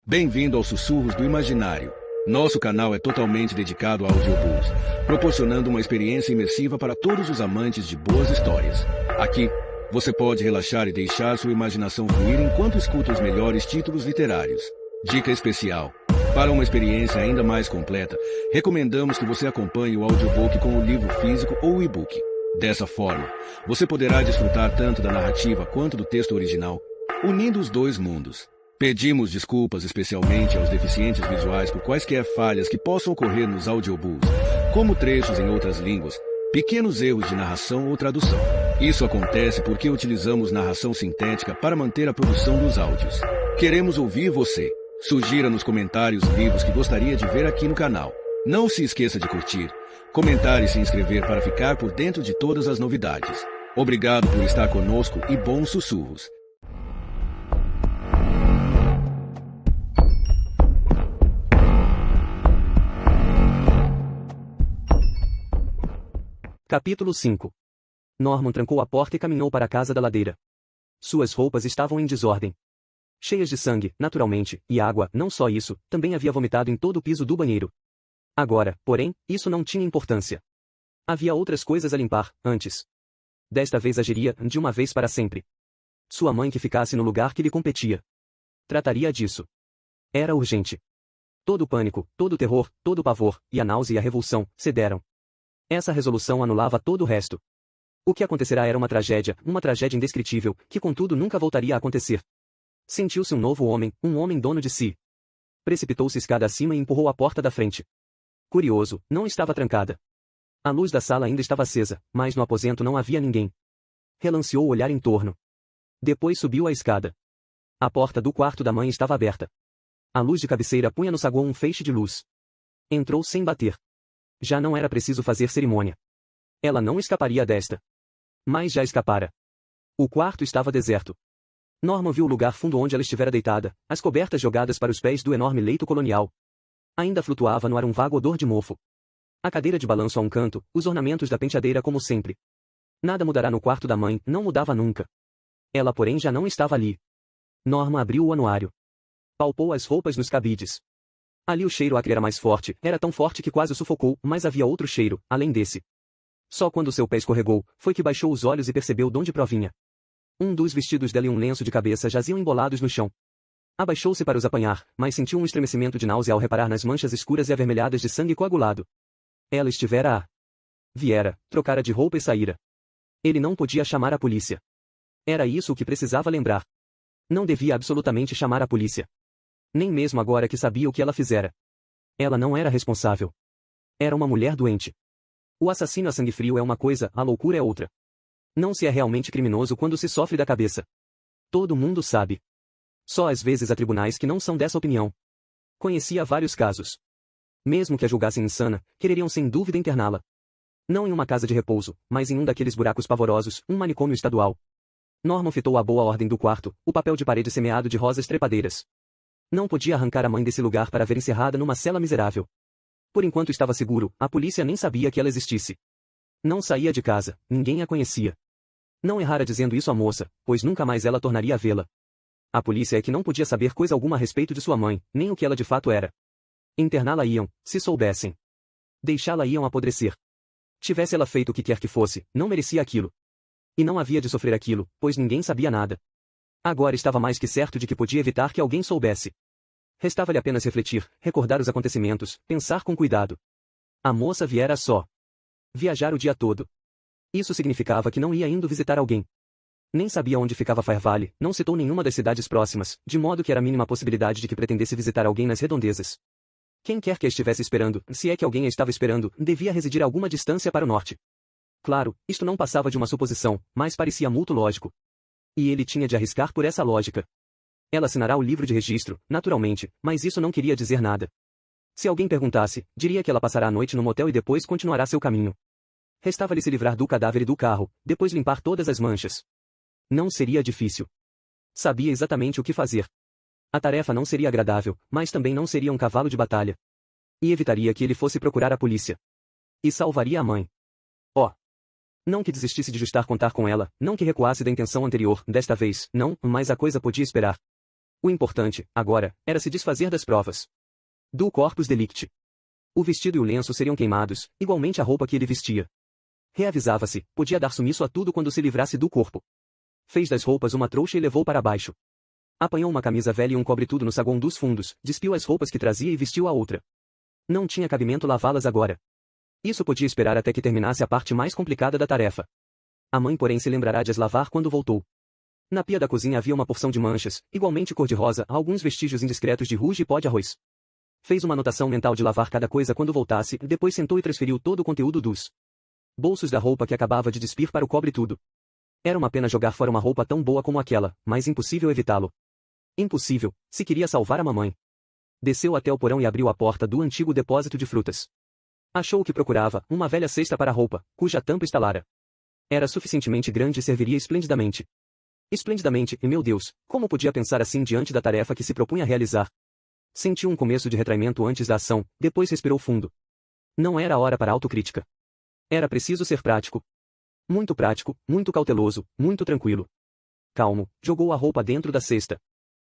Bem-vindo aos Sussurros do Imaginário. Nosso canal é totalmente dedicado a audiobooks, proporcionando uma experiência imersiva para todos os amantes de boas histórias. Aqui, você pode relaxar e deixar sua imaginação fluir enquanto escuta os melhores títulos literários. Dica especial: para uma experiência ainda mais completa, recomendamos que você acompanhe o audiobook com o livro físico ou o e-book. Dessa forma, você poderá desfrutar tanto da narrativa quanto do texto original, unindo os dois mundos. Pedimos desculpas especialmente aos deficientes visuais por quaisquer falhas que possam ocorrer nos audiobooks, como trechos em outras línguas, pequenos erros de narração ou tradução. Isso acontece porque utilizamos narração sintética para manter a produção dos áudios. Queremos ouvir você. Sugira nos comentários livros que gostaria de ver aqui no canal. Não se esqueça de curtir, comentar e se inscrever para ficar por dentro de todas as novidades. Obrigado por estar conosco e bons sussurros. Capítulo 5. Norman trancou a porta e caminhou para a casa da ladeira. Suas roupas estavam em desordem. Cheias de sangue, naturalmente, e água. Não só isso, também havia vomitado em todo o piso do banheiro. Agora, porém, isso não tinha importância. Havia outras coisas a limpar, antes. Desta vez agiria, de uma vez para sempre. Sua mãe que ficasse no lugar que lhe competia. Trataria disso. Era urgente. Todo o pânico, todo o terror, todo o pavor, e a náusea e a revulsão, cederam. Essa resolução anulava todo o resto. O que acontecerá era uma tragédia indescritível, que contudo nunca voltaria a acontecer. Sentiu-se um novo homem, um homem dono de si. Precipitou-se escada acima e empurrou a porta da frente. Curioso, não estava trancada. A luz da sala ainda estava acesa, mas no aposento não havia ninguém. Relanceou o olhar em torno. Depois subiu a escada. A porta do quarto da mãe estava aberta. A luz de cabeceira punha no saguão um feixe de luz. Entrou sem bater. Já não era preciso fazer cerimônia. Ela não escaparia desta. Mas já escapara. O quarto estava deserto. Norman viu o lugar fundo onde ela estivera deitada, as cobertas jogadas para os pés do enorme leito colonial. Ainda flutuava no ar um vago odor de mofo. A cadeira de balanço a um canto, os ornamentos da penteadeira como sempre. Nada mudará no quarto da mãe, não mudava nunca. Ela, porém, já não estava ali. Norman abriu o anuário. Palpou as roupas nos cabides. Ali o cheiro acre era mais forte, era tão forte que quase o sufocou, mas havia outro cheiro, além desse. Só quando seu pé escorregou, foi que baixou os olhos e percebeu donde provinha. Um dos vestidos dela e um lenço de cabeça jaziam embolados no chão. Abaixou-se para os apanhar, mas sentiu um estremecimento de náusea ao reparar nas manchas escuras e avermelhadas de sangue coagulado. Ela estivera viera, trocara de roupa e saíra. Ele não podia chamar a polícia. Era isso o que precisava lembrar. Não devia absolutamente chamar a polícia. Nem mesmo agora que sabia o que ela fizera. Ela não era responsável. Era uma mulher doente. O assassino a sangue frio é uma coisa, a loucura é outra. Não se é realmente criminoso quando se sofre da cabeça. Todo mundo sabe. Só às vezes há tribunais que não são dessa opinião. Conhecia vários casos. Mesmo que a julgassem insana, quereriam sem dúvida interná-la. Não em uma casa de repouso, mas em um daqueles buracos pavorosos, um manicômio estadual. Norman fitou a boa ordem do quarto, o papel de parede semeado de rosas trepadeiras. Não podia arrancar a mãe desse lugar para ver encerrada numa cela miserável. Por enquanto estava seguro, a polícia nem sabia que ela existisse. Não saía de casa, ninguém a conhecia. Não errara dizendo isso à moça, pois nunca mais ela tornaria a vê-la. A polícia é que não podia saber coisa alguma a respeito de sua mãe, nem o que ela de fato era. Interná-la iam, se soubessem. Deixá-la iam apodrecer. Tivesse ela feito o que quer que fosse, não merecia aquilo. E não havia de sofrer aquilo, pois ninguém sabia nada. Agora estava mais que certo de que podia evitar que alguém soubesse. Restava-lhe apenas refletir, recordar os acontecimentos, pensar com cuidado. A moça viera só. Viajar o dia todo. Isso significava que não ia indo visitar alguém. Nem sabia onde ficava Fire Valley, não citou nenhuma das cidades próximas, de modo que era a mínima possibilidade de que pretendesse visitar alguém nas redondezas. Quem quer que a estivesse esperando, se é que alguém a estava esperando, devia residir a alguma distância para o norte. Claro, isto não passava de uma suposição, mas parecia muito lógico. E ele tinha de arriscar por essa lógica. Ela assinará o livro de registro, naturalmente, mas isso não queria dizer nada. Se alguém perguntasse, diria que ela passará a noite no motel e depois continuará seu caminho. Restava-lhe se livrar do cadáver e do carro, depois limpar todas as manchas. Não seria difícil. Sabia exatamente o que fazer. A tarefa não seria agradável, mas também não seria um cavalo de batalha. E evitaria que ele fosse procurar a polícia. E salvaria a mãe. Oh! Não que desistisse de justar contar com ela, não que recuasse da intenção anterior, desta vez, não, mas a coisa podia esperar. O importante, agora, era se desfazer das provas do corpus delicti. O vestido e o lenço seriam queimados, igualmente a roupa que ele vestia. Reavisava-se, podia dar sumiço a tudo quando se livrasse do corpo. Fez das roupas uma trouxa e levou para baixo. Apanhou uma camisa velha e um cobre-tudo no saguão dos fundos, despiu as roupas que trazia e vestiu a outra. Não tinha cabimento lavá-las agora. Isso podia esperar até que terminasse a parte mais complicada da tarefa. A mãe, porém, se lembrará de as lavar quando voltou. Na pia da cozinha havia uma porção de manchas, igualmente cor-de-rosa, alguns vestígios indiscretos de rouge e pó de arroz. Fez uma anotação mental de lavar cada coisa quando voltasse, depois sentou e transferiu todo o conteúdo dos bolsos da roupa que acabava de despir para o cobre-tudo. Era uma pena jogar fora uma roupa tão boa como aquela, mas impossível evitá-lo. Impossível, se queria salvar a mamãe. Desceu até o porão e abriu a porta do antigo depósito de frutas. Achou o que procurava, uma velha cesta para roupa, cuja tampa estalara. Era suficientemente grande e serviria esplendidamente. Esplendidamente, e meu Deus, como podia pensar assim diante da tarefa que se propunha realizar? Sentiu um começo de retraimento antes da ação, depois respirou fundo. Não era a hora para autocrítica. Era preciso ser prático. Muito cauteloso, muito tranquilo. Calmo, jogou a roupa dentro da cesta.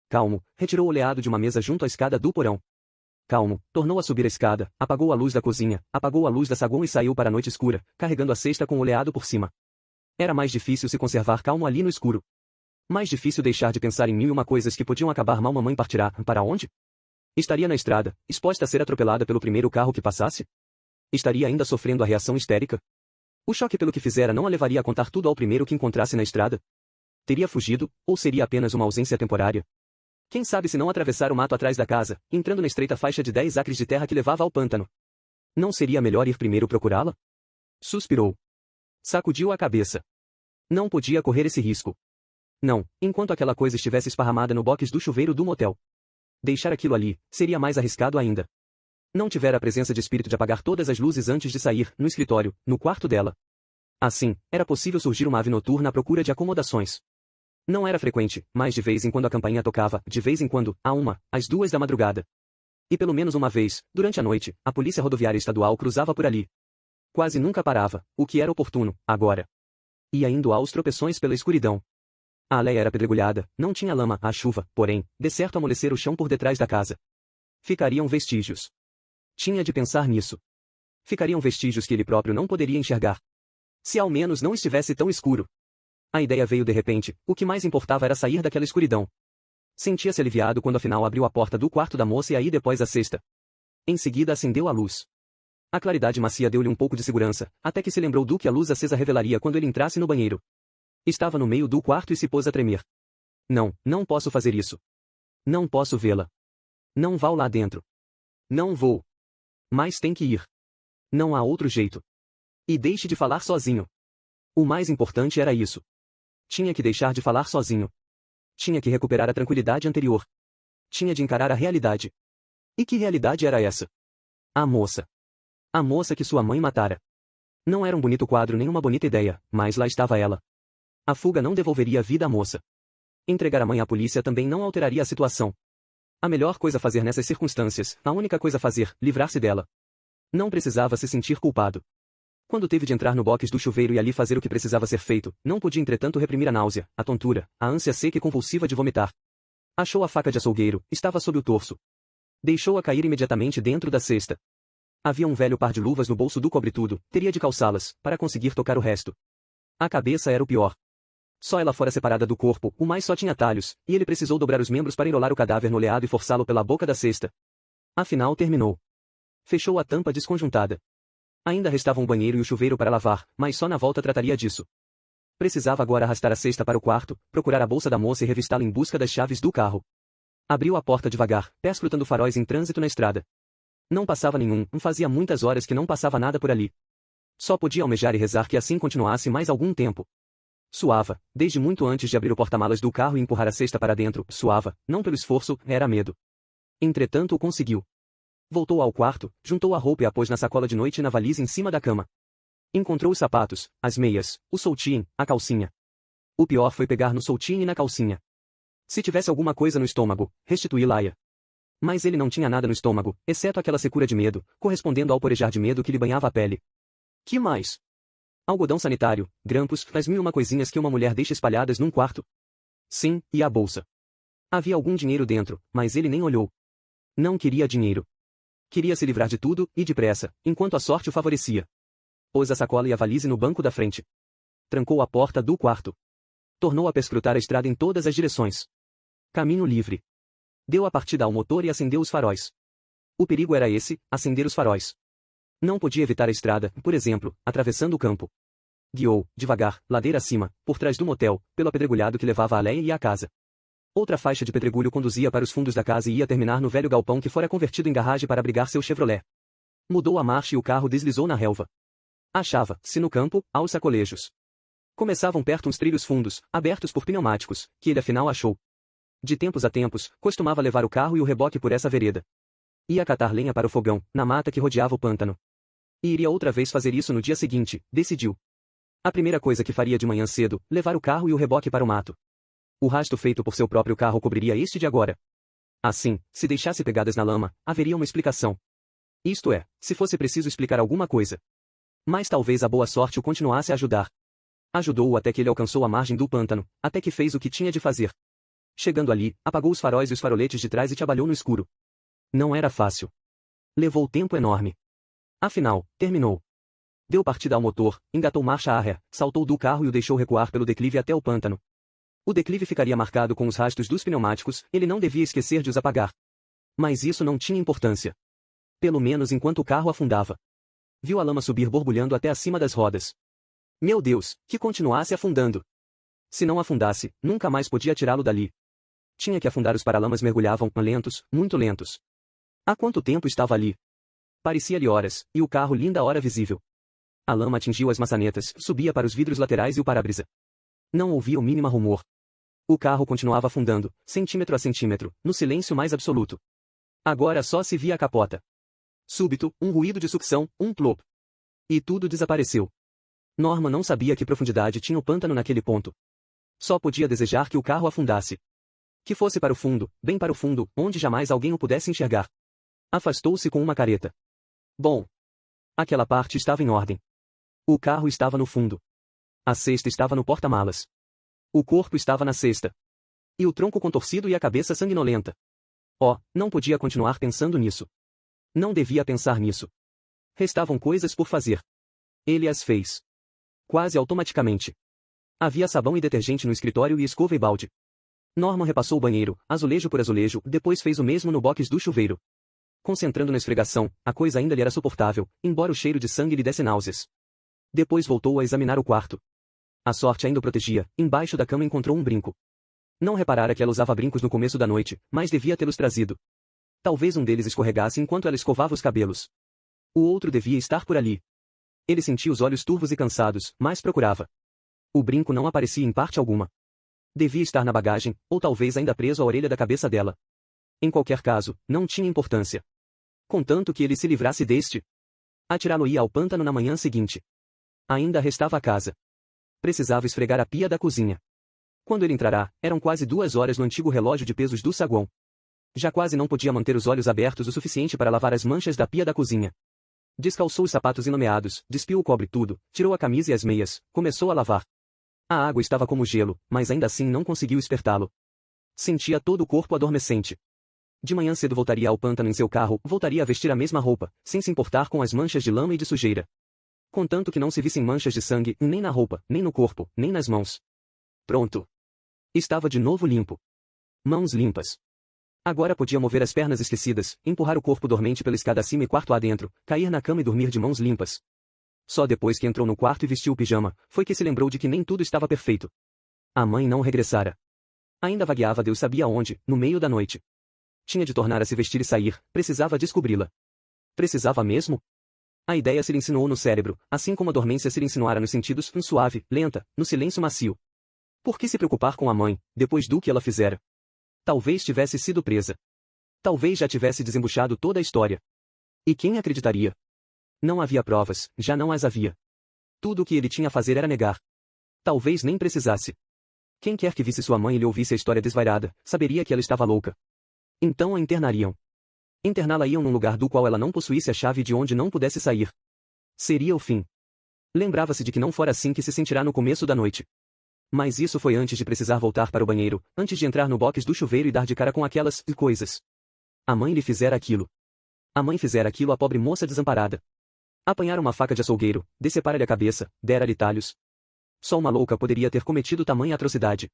Calmo, retirou o oleado de uma mesa junto à escada do porão. Calmo, tornou a subir a escada, apagou a luz da cozinha, apagou a luz da saguão e saiu para a noite escura, carregando a cesta com o oleado por cima. Era mais difícil se conservar calmo ali no escuro. Mais difícil deixar de pensar em mil e uma coisas que podiam acabar mal. Mamãe partirá, para onde? Estaria na estrada, exposta a ser atropelada pelo primeiro carro que passasse? Estaria ainda sofrendo a reação histérica? O choque pelo que fizera não a levaria a contar tudo ao primeiro que encontrasse na estrada? Teria fugido, ou seria apenas uma ausência temporária? Quem sabe se não atravessar o mato atrás da casa, entrando na estreita faixa de 10 acres de terra que levava ao pântano? Não seria melhor ir primeiro procurá-la? Suspirou. Sacudiu a cabeça. Não podia correr esse risco. Não, enquanto aquela coisa estivesse esparramada no box do chuveiro do motel. Deixar aquilo ali, seria mais arriscado ainda. Não tivera a presença de espírito de apagar todas as luzes antes de sair, no escritório, no quarto dela. Assim, era possível surgir uma ave noturna à procura de acomodações. Não era frequente, mas de vez em quando a campainha tocava, de vez em quando, à 1, às 2 da madrugada. E pelo menos uma vez, durante a noite, a polícia rodoviária estadual cruzava por ali. Quase nunca parava, o que era oportuno, agora. Ia indo aos tropeções pela escuridão. A aléia era pedregulhada, não tinha lama, a chuva, porém, de certo amolecer o chão por detrás da casa. Ficariam vestígios. Tinha de pensar nisso. Ficariam vestígios que ele próprio não poderia enxergar. Se ao menos não estivesse tão escuro. A ideia veio de repente, o que mais importava era sair daquela escuridão. Sentia-se aliviado quando afinal abriu a porta do quarto da moça e aí depois a cesta. Em seguida acendeu a luz. A claridade macia deu-lhe um pouco de segurança, até que se lembrou do que a luz acesa revelaria quando ele entrasse no banheiro. Estava no meio do quarto e se pôs a tremer. Não, não posso fazer isso. Não posso vê-la. Não vá lá dentro. Não vou. Mas tem que ir. Não há outro jeito. E deixe de falar sozinho. O mais importante era isso. Tinha que deixar de falar sozinho. Tinha que recuperar a tranquilidade anterior. Tinha de encarar a realidade. E que realidade era essa? A moça. A moça que sua mãe matara. Não era um bonito quadro nem uma bonita ideia, mas lá estava ela. A fuga não devolveria a vida à moça. Entregar a mãe à polícia também não alteraria a situação. A melhor coisa a fazer nessas circunstâncias, a única coisa a fazer, livrar-se dela. Não precisava se sentir culpado. Quando teve de entrar no box do chuveiro e ali fazer o que precisava ser feito, não podia entretanto reprimir a náusea, a tontura, a ânsia seca e convulsiva de vomitar. Achou a faca de açougueiro, estava sob o torso. Deixou-a cair imediatamente dentro da cesta. Havia um velho par de luvas no bolso do cobre-tudo, teria de calçá-las, para conseguir tocar o resto. A cabeça era o pior. Só ela fora separada do corpo, o mais só tinha talhos, e ele precisou dobrar os membros para enrolar o cadáver no oleado e forçá-lo pela boca da cesta. Afinal terminou. Fechou a tampa desconjuntada. Ainda restavam o banheiro e o chuveiro para lavar, mas só na volta trataria disso. Precisava agora arrastar a cesta para o quarto, procurar a bolsa da moça e revistá-la em busca das chaves do carro. Abriu a porta devagar, pés crutando faróis em trânsito na estrada. Não passava nenhum, fazia muitas horas que não passava nada por ali. Só podia almejar e rezar que assim continuasse mais algum tempo. Suava, desde muito antes de abrir o porta-malas do carro e empurrar a cesta para dentro, suava, não pelo esforço, era medo. Entretanto o conseguiu. Voltou ao quarto, juntou a roupa e a pôs na sacola de noite e na valise em cima da cama. Encontrou os sapatos, as meias, o sutiã, a calcinha. O pior foi pegar no sutiã e na calcinha. Se tivesse alguma coisa no estômago, restituí-la-ia. Mas ele não tinha nada no estômago, exceto aquela secura de medo, correspondendo ao porejar de medo que lhe banhava a pele. Que mais? Algodão sanitário, grampos, as mil e uma coisinhas que uma mulher deixa espalhadas num quarto. Sim, e a bolsa. Havia algum dinheiro dentro, mas ele nem olhou. Não queria dinheiro. Queria se livrar de tudo, e depressa, enquanto a sorte o favorecia. Pôs a sacola e a valise no banco da frente. Trancou a porta do quarto. Tornou a perscrutar a estrada em todas as direções. Caminho livre. Deu a partida ao motor e acendeu os faróis. O perigo era esse, acender os faróis. Não podia evitar a estrada, por exemplo, atravessando o campo. Guiou, devagar, ladeira acima, por trás do motel, pelo apedregulhado que levava à aldeia e à casa. Outra faixa de pedregulho conduzia para os fundos da casa e ia terminar no velho galpão que fora convertido em garagem para abrigar seu Chevrolet. Mudou a marcha e o carro deslizou na relva. Achava-se no campo, aos sacolejos. Começavam perto uns trilhos fundos, abertos por pneumáticos, que ele afinal achou. De tempos a tempos, costumava levar o carro e o reboque por essa vereda. Ia catar lenha para o fogão, na mata que rodeava o pântano. E iria outra vez fazer isso no dia seguinte, decidiu. A primeira coisa que faria de manhã cedo, levar o carro e o reboque para o mato. O rasto feito por seu próprio carro cobriria este de agora. Assim, se deixasse pegadas na lama, haveria uma explicação. Isto é, se fosse preciso explicar alguma coisa. Mas talvez a boa sorte o continuasse a ajudar. Ajudou-o até que ele alcançou a margem do pântano, até que fez o que tinha de fazer. Chegando ali, apagou os faróis e os faroletes de trás e trabalhou no escuro. Não era fácil. Levou tempo enorme. Afinal, terminou. Deu partida ao motor, engatou marcha arrea, saltou do carro e o deixou recuar pelo declive até o pântano. O declive ficaria marcado com os rastros dos pneumáticos, ele não devia esquecer de os apagar. Mas isso não tinha importância. Pelo menos enquanto o carro afundava. Viu a lama subir borbulhando até acima das rodas. Meu Deus, que continuasse afundando. Se não afundasse, nunca mais podia tirá-lo dali. Tinha que afundar. Os paralamas mergulhavam, lentos, muito lentos. Há quanto tempo estava ali? Parecia-lhe horas, e o carro linda hora visível. A lama atingiu as maçanetas, subia para os vidros laterais e o para-brisa. Não ouvia o mínimo rumor. O carro continuava afundando, centímetro a centímetro, no silêncio mais absoluto. Agora só se via a capota. Súbito, um ruído de sucção, um plop. E tudo desapareceu. Norman não sabia que profundidade tinha o pântano naquele ponto. Só podia desejar que o carro afundasse. Que fosse para o fundo, bem para o fundo, onde jamais alguém o pudesse enxergar. Afastou-se com uma careta. Bom. Aquela parte estava em ordem. O carro estava no fundo. A cesta estava no porta-malas. O corpo estava na cesta. E o tronco contorcido e a cabeça sanguinolenta. Oh, não podia continuar pensando nisso. Não devia pensar nisso. Restavam coisas por fazer. Ele as fez. Quase automaticamente. Havia sabão e detergente no escritório e escova e balde. Norman repassou o banheiro, azulejo por azulejo, depois fez o mesmo no box do chuveiro. Concentrando na esfregação, a coisa ainda lhe era suportável, embora o cheiro de sangue lhe desse náuseas. Depois voltou a examinar o quarto. A sorte ainda o protegia, embaixo da cama encontrou um brinco. Não reparara que ela usava brincos no começo da noite, mas devia tê-los trazido. Talvez um deles escorregasse enquanto ela escovava os cabelos. O outro devia estar por ali. Ele sentia os olhos turvos e cansados, mas procurava. O brinco não aparecia em parte alguma. Devia estar na bagagem, ou talvez ainda preso à orelha da cabeça dela. Em qualquer caso, não tinha importância. Contanto que ele se livrasse deste. Atirá-lo-ia ao pântano na manhã seguinte. Ainda restava a casa. Precisava esfregar a pia da cozinha. Quando ele entrará, eram quase 2 horas no antigo relógio de pesos do saguão. Já quase não podia manter os olhos abertos o suficiente para lavar as manchas da pia da cozinha. Descalçou os sapatos inomeados, despiu o cobre-tudo, tirou a camisa e as meias, começou a lavar. A água estava como gelo, mas ainda assim não conseguiu espertá-lo. Sentia todo o corpo adormecente. De manhã cedo voltaria ao pântano em seu carro, voltaria a vestir a mesma roupa, sem se importar com as manchas de lama e de sujeira. Contanto que não se vissem manchas de sangue, nem na roupa, nem no corpo, nem nas mãos. Pronto. Estava de novo limpo. Mãos limpas. Agora podia mover as pernas esquecidas, empurrar o corpo dormente pela escada acima e quarto adentro, cair na cama e dormir de mãos limpas. Só depois que entrou no quarto e vestiu o pijama, foi que se lembrou de que nem tudo estava perfeito. A mãe não regressara. Ainda vagueava Deus sabia onde, no meio da noite. Tinha de tornar a se vestir e sair, precisava descobri-la. Precisava mesmo? A ideia se lhe insinuou no cérebro, assim como a dormência se lhe insinuara nos sentidos, suave, lenta, no silêncio macio. Por que se preocupar com a mãe, depois do que ela fizera? Talvez tivesse sido presa. Talvez já tivesse desembuchado toda a história. E quem acreditaria? Não havia provas, já não as havia. Tudo o que ele tinha a fazer era negar. Talvez nem precisasse. Quem quer que visse sua mãe e lhe ouvisse a história desvairada, saberia que ela estava louca. Então a internariam. Interná-la-iam num lugar do qual ela não possuísse a chave e de onde não pudesse sair. Seria o fim. Lembrava-se de que não fora assim que se sentirá no começo da noite. Mas isso foi antes de precisar voltar para o banheiro, antes de entrar no box do chuveiro e dar de cara com aquelas coisas. A mãe lhe fizera aquilo. A mãe fizera aquilo à pobre moça desamparada. Apanhara uma faca de açougueiro, decepara-lhe a cabeça, dera-lhe talhos. Só uma louca poderia ter cometido tamanha atrocidade.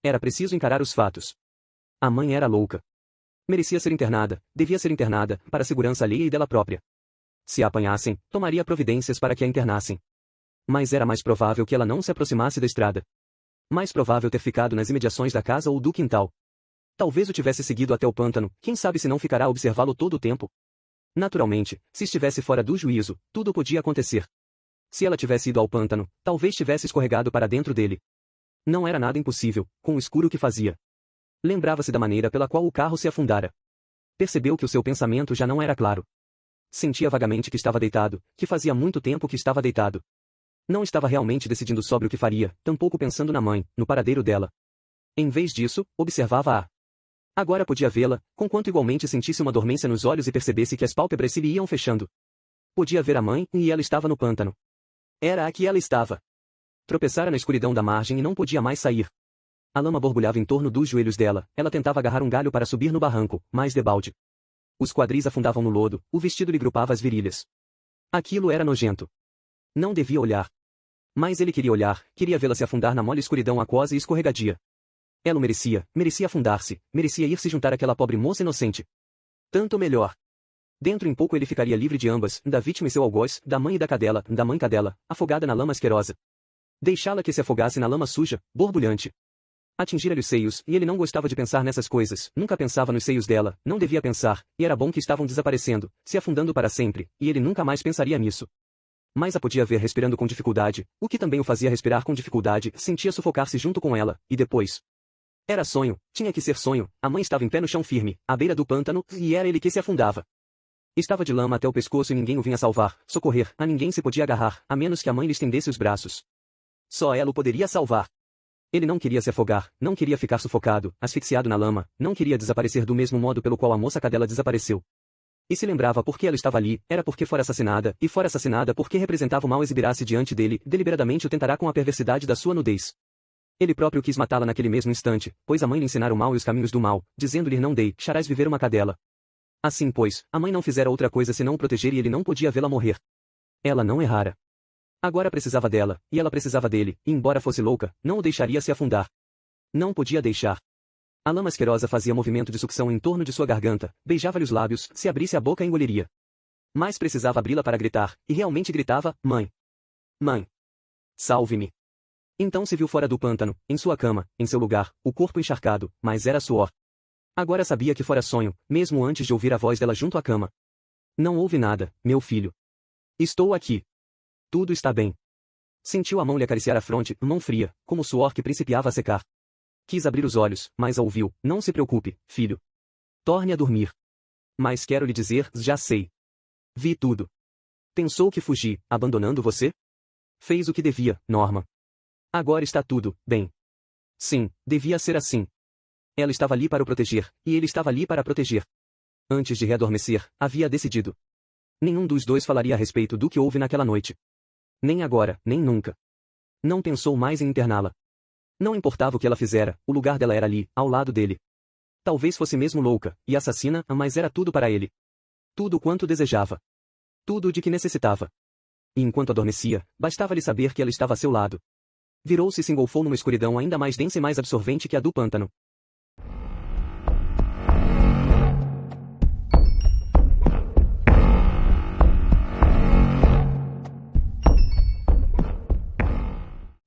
Era preciso encarar os fatos. A mãe era louca. Merecia ser internada, devia ser internada, para a segurança alheia e dela própria. Se a apanhassem, tomaria providências para que a internassem. Mas era mais provável que ela não se aproximasse da estrada. Mais provável ter ficado nas imediações da casa ou do quintal. Talvez o tivesse seguido até o pântano, quem sabe se não ficará a observá-lo todo o tempo. Naturalmente, se estivesse fora do juízo, tudo podia acontecer. Se ela tivesse ido ao pântano, talvez tivesse escorregado para dentro dele. Não era nada impossível, com o escuro que fazia. Lembrava-se da maneira pela qual o carro se afundara. Percebeu que o seu pensamento já não era claro. Sentia vagamente que estava deitado, que fazia muito tempo que estava deitado. Não estava realmente decidindo sobre o que faria, tampouco pensando na mãe, no paradeiro dela. Em vez disso, observava-a. Agora podia vê-la, conquanto igualmente sentisse uma dormência nos olhos e percebesse que as pálpebras se lhe iam fechando. Podia ver a mãe, e ela estava no pântano. Era a que ela estava. Tropeçara na escuridão da margem e não podia mais sair. A lama borbulhava em torno dos joelhos dela, ela tentava agarrar um galho para subir no barranco, mas debalde. Os quadris afundavam no lodo, o vestido lhe grupava as virilhas. Aquilo era nojento. Não devia olhar. Mas ele queria olhar, queria vê-la se afundar na mole escuridão aquosa e escorregadia. Ela o merecia, merecia afundar-se, merecia ir se juntar àquela pobre moça inocente. Tanto melhor. Dentro em pouco ele ficaria livre de ambas, da vítima e seu algoz, da mãe e da mãe cadela, afogada na lama asquerosa. Deixá-la que se afogasse na lama suja, borbulhante. Atingira-lhe os seios, e ele não gostava de pensar nessas coisas, nunca pensava nos seios dela, não devia pensar, e era bom que estavam desaparecendo, se afundando para sempre, e ele nunca mais pensaria nisso. Mas a podia ver respirando com dificuldade, o que também o fazia respirar com dificuldade, sentia sufocar-se junto com ela, e depois... Era sonho, tinha que ser sonho, a mãe estava em pé no chão firme, à beira do pântano, e era ele que se afundava. Estava de lama até o pescoço e ninguém o vinha salvar, socorrer, a ninguém se podia agarrar, a menos que a mãe lhe estendesse os braços. Só ela o poderia salvar. Ele não queria se afogar, não queria ficar sufocado, asfixiado na lama, não queria desaparecer do mesmo modo pelo qual a moça cadela desapareceu. E se lembrava por que ela estava ali, era porque fora assassinada, e fora assassinada porque representava o mal exibirá-se diante dele, deliberadamente o tentará com a perversidade da sua nudez. Ele próprio quis matá-la naquele mesmo instante, pois a mãe lhe ensinara o mal e os caminhos do mal, dizendo-lhe não deixarás viver uma cadela. Assim pois, a mãe não fizera outra coisa senão o proteger e ele não podia vê-la morrer. Ela não errara. Agora precisava dela, e ela precisava dele, e embora fosse louca, não o deixaria se afundar. Não podia deixar. A lama asquerosa fazia movimento de sucção em torno de sua garganta, beijava-lhe os lábios, se abrisse a boca engoliria. Mas precisava abri-la para gritar, e realmente gritava, mãe. Mãe. Salve-me. Então se viu fora do pântano, em sua cama, em seu lugar, o corpo encharcado, mas era suor. Agora sabia que fora sonho, mesmo antes de ouvir a voz dela junto à cama. Não houve nada, meu filho. Estou aqui. Tudo está bem. Sentiu a mão lhe acariciar a fronte, mão fria, como o suor que principiava a secar. Quis abrir os olhos, mas a ouviu, não se preocupe, filho. Torne a dormir. Mas quero lhe dizer, já sei. Vi tudo. Pensou que fugi, abandonando você? Fez o que devia, Norma. Agora está tudo bem. Sim, devia ser assim. Ela estava ali para o proteger, e ele estava ali para a proteger. Antes de readormecer, havia decidido. Nenhum dos dois falaria a respeito do que houve naquela noite. Nem agora, nem nunca. Não pensou mais em interná-la. Não importava o que ela fizera, o lugar dela era ali, ao lado dele. Talvez fosse mesmo louca, e assassina, mas era tudo para ele. Tudo quanto desejava. Tudo de que necessitava. E enquanto adormecia, bastava-lhe saber que ela estava a seu lado. Virou-se e se engolfou numa escuridão ainda mais densa e mais absorvente que a do pântano.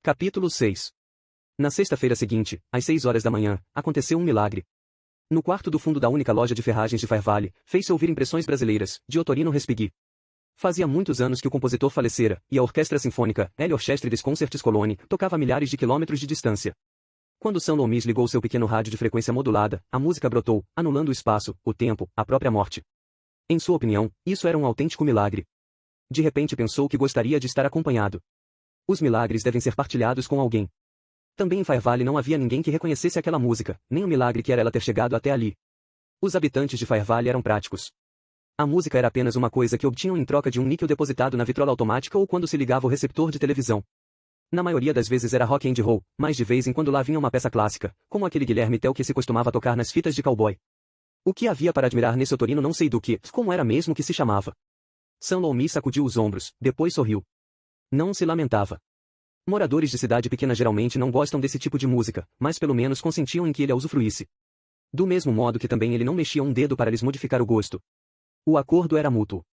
Capítulo 6. Na sexta-feira seguinte, às 6 horas da manhã, aconteceu um milagre. No quarto do fundo da única loja de ferragens de Fire Valley, fez-se ouvir impressões brasileiras, de Ottorino Respighi. Fazia muitos anos que o compositor falecera, e a Orquestra Sinfônica, L. Orchestre des Concerts Cologne, tocava a milhares de quilômetros de distância. Quando São Lomis ligou seu pequeno rádio de frequência modulada, a música brotou, anulando o espaço, o tempo, a própria morte. Em sua opinião, isso era um autêntico milagre. De repente pensou que gostaria de estar acompanhado. Os milagres devem ser partilhados com alguém. Também em Fire Valley não havia ninguém que reconhecesse aquela música, nem o milagre que era ela ter chegado até ali. Os habitantes de Fire Valley eram práticos. A música era apenas uma coisa que obtinham em troca de um níquel depositado na vitrola automática ou quando se ligava o receptor de televisão. Na maioria das vezes era rock and roll, mas de vez em quando lá vinha uma peça clássica, como aquele Guilherme Tell que se costumava tocar nas fitas de cowboy. O que havia para admirar nesse otorino não sei do que, como era mesmo que se chamava. Sam Lomi sacudiu os ombros, depois sorriu. Não se lamentava. Moradores de cidade pequena geralmente não gostam desse tipo de música, mas pelo menos consentiam em que ele a usufruísse. Do mesmo modo que também ele não mexia um dedo para lhes modificar o gosto. O acordo era mútuo.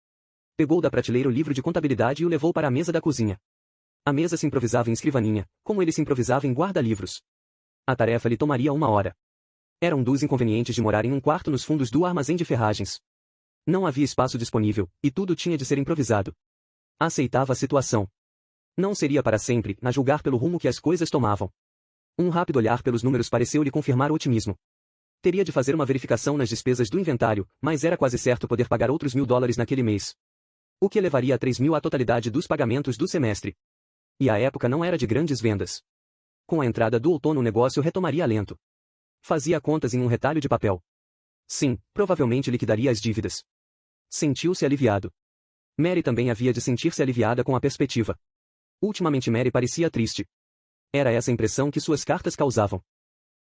Pegou da prateleira o livro de contabilidade e o levou para a mesa da cozinha. A mesa se improvisava em escrivaninha, como ele se improvisava em guarda-livros. A tarefa lhe tomaria 1 hora. Era um dos inconvenientes de morar em um quarto nos fundos do armazém de ferragens. Não havia espaço disponível, e tudo tinha de ser improvisado. Aceitava a situação. Não seria para sempre, a julgar pelo rumo que as coisas tomavam. Um rápido olhar pelos números pareceu-lhe confirmar o otimismo. Teria de fazer uma verificação nas despesas do inventário, mas era quase certo poder pagar outros $1.000 naquele mês. O que levaria a 3.000 a totalidade dos pagamentos do semestre. E a época não era de grandes vendas. Com a entrada do outono o negócio retomaria lento. Fazia contas em um retalho de papel. Sim, provavelmente liquidaria as dívidas. Sentiu-se aliviado. Mary também havia de sentir-se aliviada com a perspectiva. Ultimamente Mary parecia triste. Era essa a impressão que suas cartas causavam.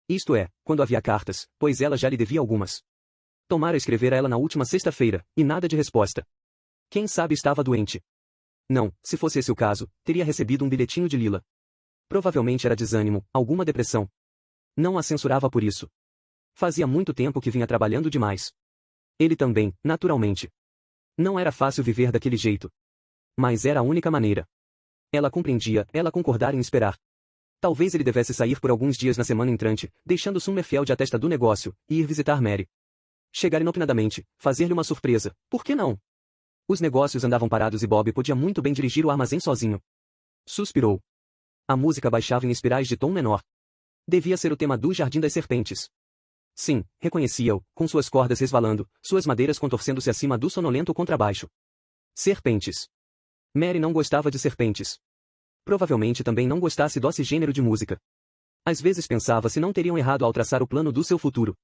Isto é, quando havia cartas, pois ela já lhe devia algumas. Tomara escrever a ela na última sexta-feira, e nada de resposta. Quem sabe estava doente. Não, se fosse esse o caso, teria recebido um bilhetinho de Lila. Provavelmente era desânimo, alguma depressão. Não a censurava por isso. Fazia muito tempo que vinha trabalhando demais. Ele também, naturalmente. Não era fácil viver daquele jeito. Mas era a única maneira. Ela compreendia, ela concordara em esperar. Talvez ele devesse sair por alguns dias na semana entrante, deixando Summerfield à testa do negócio, e ir visitar Mary. Chegar inopinadamente, fazer-lhe uma surpresa, por que não? Os negócios andavam parados e Bob podia muito bem dirigir o armazém sozinho. Suspirou. A música baixava em espirais de tom menor. Devia ser o tema do Jardim das Serpentes. Sim, reconhecia-o, com suas cordas resvalando, suas madeiras contorcendo-se acima do sonolento contrabaixo. Serpentes. Mary não gostava de serpentes. Provavelmente também não gostasse desse gênero de música. Às vezes pensava se não teriam errado ao traçar o plano do seu futuro.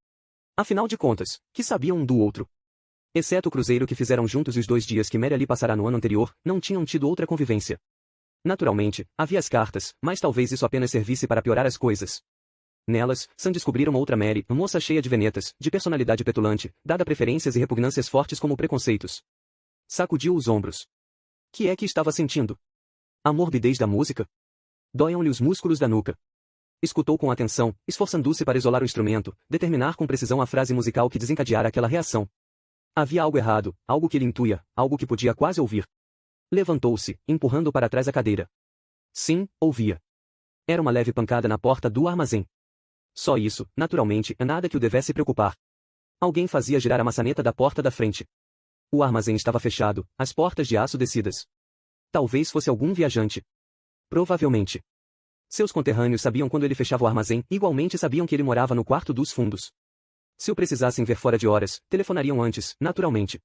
Afinal de contas, que sabiam um do outro? Exceto o cruzeiro que fizeram juntos e os 2 dias que Mary ali passara no ano anterior, não tinham tido outra convivência. Naturalmente, havia as cartas, mas talvez isso apenas servisse para piorar as coisas. Nelas, Sam descobriram outra Mary, moça cheia de venetas, de personalidade petulante, dada preferências e repugnâncias fortes como preconceitos. Sacudiu os ombros. Que é que estava sentindo? A morbidez da música? Doiam-lhe os músculos da nuca. Escutou com atenção, esforçando-se para isolar o instrumento, determinar com precisão a frase musical que desencadeara aquela reação. Havia algo errado, algo que ele intuía, algo que podia quase ouvir. Levantou-se, empurrando para trás a cadeira. Sim, ouvia. Era uma leve pancada na porta do armazém. Só isso, naturalmente, nada que o devesse preocupar. Alguém fazia girar a maçaneta da porta da frente. O armazém estava fechado, as portas de aço descidas. Talvez fosse algum viajante. Provavelmente. Seus conterrâneos sabiam quando ele fechava o armazém, igualmente sabiam que ele morava no quarto dos fundos. Se o precisassem ver fora de horas, telefonariam antes, naturalmente.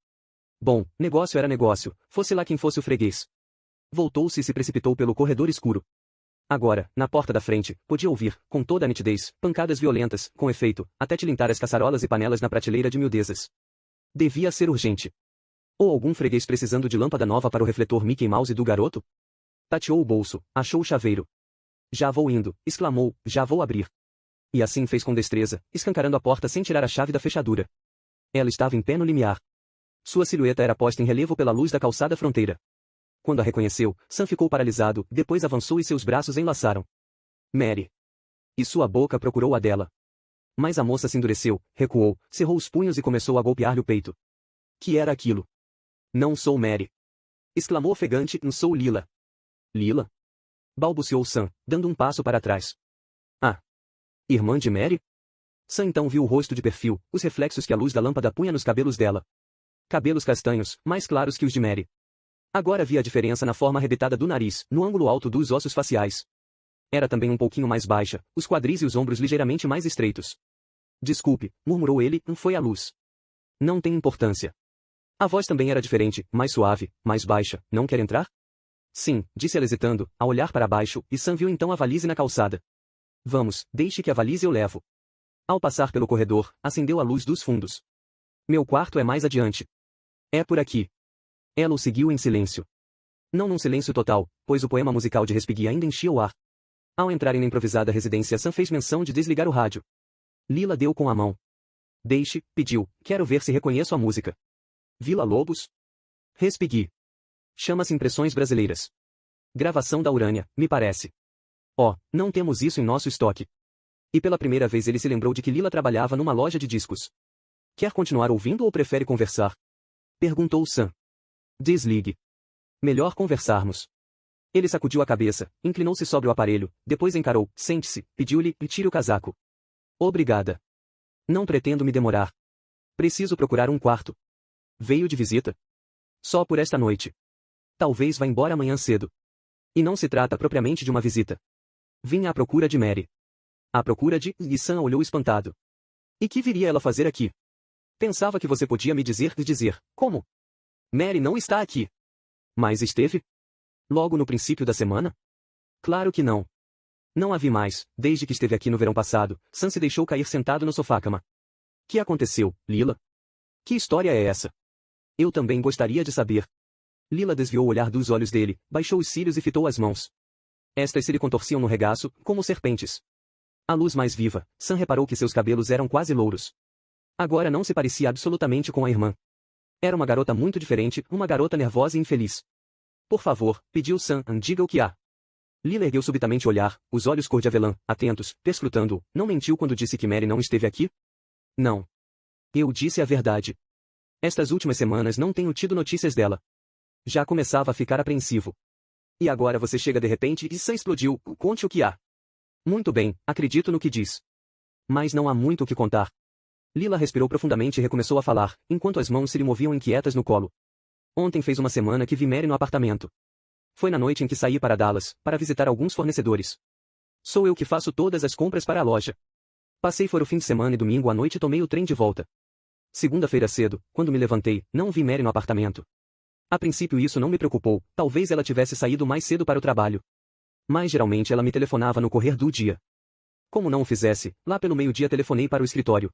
Bom, negócio era negócio, fosse lá quem fosse o freguês. Voltou-se e se precipitou pelo corredor escuro. Agora, na porta da frente, podia ouvir, com toda a nitidez, pancadas violentas, com efeito, até tilintar as caçarolas e panelas na prateleira de miudezas. Devia ser urgente. Ou algum freguês precisando de lâmpada nova para o refletor Mickey Mouse do garoto? Tateou o bolso, achou o chaveiro. Já vou indo, exclamou, já vou abrir. E assim fez com destreza, escancarando a porta sem tirar a chave da fechadura. Ela estava em pé no limiar. Sua silhueta era posta em relevo pela luz da calçada fronteira. Quando a reconheceu, Sam ficou paralisado, depois avançou e seus braços enlaçaram. Mary. E sua boca procurou a dela. Mas a moça se endureceu, recuou, cerrou os punhos e começou a golpear-lhe o peito. Que era aquilo? Não sou Mary. Exclamou ofegante, não sou Lila. Lila? Balbuciou Sam, dando um passo para trás. Ah. Irmã de Mary? Sam então viu o rosto de perfil, os reflexos que a luz da lâmpada punha nos cabelos dela. Cabelos castanhos, mais claros que os de Mary. Agora havia a diferença na forma arrebitada do nariz, no ângulo alto dos ossos faciais. Era também um pouquinho mais baixa, os quadris e os ombros ligeiramente mais estreitos. Desculpe, murmurou ele, foi a luz. Não tem importância. A voz também era diferente, mais suave, mais baixa. Não quer entrar? Sim, disse ela hesitando, a olhar para baixo, e Sam viu então a valise na calçada. Vamos, deixe que a valise eu levo. Ao passar pelo corredor, acendeu a luz dos fundos. Meu quarto é mais adiante. É por aqui. Ela o seguiu em silêncio. Não num silêncio total, pois o poema musical de Respighi ainda enchia o ar. Ao entrarem na improvisada residência, Sam fez menção de desligar o rádio. Lila deu com a mão. Deixe, pediu, quero ver se reconheço a música. Vila Lobos? Respighi. Chama-se Impressões Brasileiras. Gravação da Urânia, me parece. Oh, não temos isso em nosso estoque. E pela primeira vez ele se lembrou de que Lila trabalhava numa loja de discos. Quer continuar ouvindo ou prefere conversar? Perguntou Sam. Desligue. Melhor conversarmos. Ele sacudiu a cabeça, inclinou-se sobre o aparelho, depois encarou, sente-se, pediu-lhe, e tire o casaco. Obrigada. Não pretendo me demorar. Preciso procurar um quarto. Veio de visita? Só por esta noite. Talvez vá embora amanhã cedo. E não se trata propriamente de uma visita. Vim à procura de Mary. À procura de... E Sam olhou espantado. E que viria ela fazer aqui? Pensava que você podia me dizer. Como? Mary não está aqui. Mas esteve? Logo no princípio da semana? Claro que não. Não a vi mais, desde que esteve aqui no verão passado. Sam se deixou cair sentado no sofá-cama. Que aconteceu, Lila? Que história é essa? Eu também gostaria de saber. Lila desviou o olhar dos olhos dele, baixou os cílios e fitou as mãos. Estas se lhe contorciam no regaço, como serpentes. À luz mais viva, Sam reparou que seus cabelos eram quase louros. Agora não se parecia absolutamente com a irmã. Era uma garota muito diferente, uma garota nervosa e infeliz. Por favor, pediu Sam, diga o que há. Lila ergueu subitamente o olhar, os olhos cor de avelã, atentos, perscrutando-o. Não mentiu quando disse que Mary não esteve aqui? Não. Eu disse a verdade. Estas últimas semanas não tenho tido notícias dela. Já começava a ficar apreensivo. E agora você chega de repente e Sam explodiu. Conte o que há. Muito bem, acredito no que diz. Mas não há muito o que contar. Lila respirou profundamente e recomeçou a falar, enquanto as mãos se lhe moviam inquietas no colo. Ontem fez uma semana que vi Mary no apartamento. Foi na noite em que saí para Dallas, para visitar alguns fornecedores. Sou eu que faço todas as compras para a loja. Passei fora o fim de semana e domingo à noite tomei o trem de volta. Segunda-feira cedo, quando me levantei, não vi Mary no apartamento. A princípio isso não me preocupou, talvez ela tivesse saído mais cedo para o trabalho. Mas geralmente ela me telefonava no correr do dia. Como não o fizesse, lá pelo meio-dia telefonei para o escritório.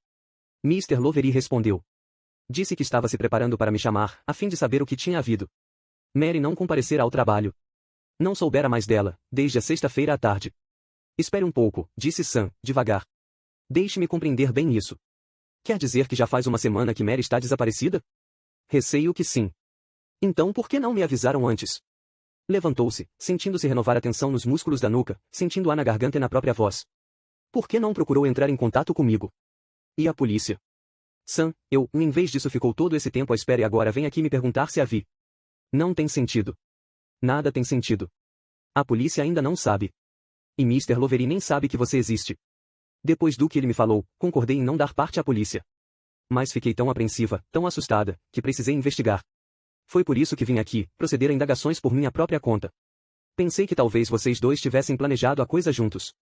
Mr. Lovery respondeu. Disse que estava se preparando para me chamar, a fim de saber o que tinha havido. Mary não comparecera ao trabalho. Não soubera mais dela, desde a sexta-feira à tarde. Espere um pouco, disse Sam, devagar. Deixe-me compreender bem isso. Quer dizer que já faz uma semana que Mary está desaparecida? Receio que sim. Então por que não me avisaram antes? Levantou-se, sentindo-se renovar a tensão nos músculos da nuca, sentindo-a na garganta e na própria voz. Por que não procurou entrar em contato comigo? E a polícia? Sam, em vez disso ficou todo esse tempo à espera e agora vem aqui me perguntar se a vi. Não tem sentido. Nada tem sentido. A polícia ainda não sabe. E Mr. Lovery nem sabe que você existe. Depois do que ele me falou, concordei em não dar parte à polícia. Mas fiquei tão apreensiva, tão assustada, que precisei investigar. Foi por isso que vim aqui, proceder a indagações por minha própria conta. Pensei que talvez vocês dois tivessem planejado a coisa juntos.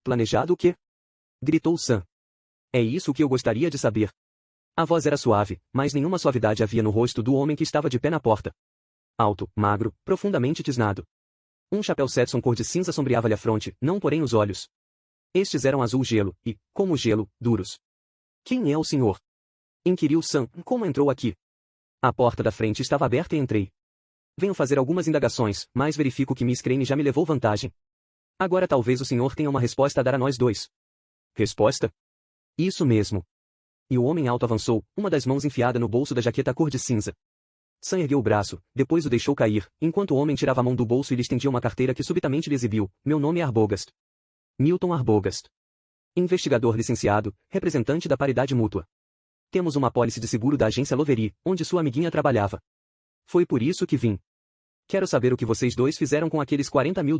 Planejado o quê? Gritou Sam. É isso que eu gostaria de saber. A voz era suave, mas nenhuma suavidade havia no rosto do homem que estava de pé na porta. Alto, magro, profundamente tisnado. Um chapéu Stetson cor de cinza sombreava-lhe a fronte, não porém os olhos. Estes eram azul gelo, e, como gelo, duros. Quem é o senhor? Inquiriu Sam, como entrou aqui? A porta da frente estava aberta e entrei. Venho fazer algumas indagações, mas verifico que Miss Crane já me levou vantagem. Agora talvez o senhor tenha uma resposta a dar a nós dois. Resposta? Isso mesmo. E o homem alto avançou, uma das mãos enfiada no bolso da jaqueta cor de cinza. Sam ergueu o braço, depois o deixou cair, enquanto o homem tirava a mão do bolso e lhe estendia uma carteira que subitamente lhe exibiu. Meu nome é Arbogast. Milton Arbogast. Investigador licenciado, representante da Paridade Mútua. Temos uma apólice de seguro da agência Lovery, onde sua amiguinha trabalhava. Foi por isso que vim. Quero saber o que vocês dois fizeram com aqueles $40 mil.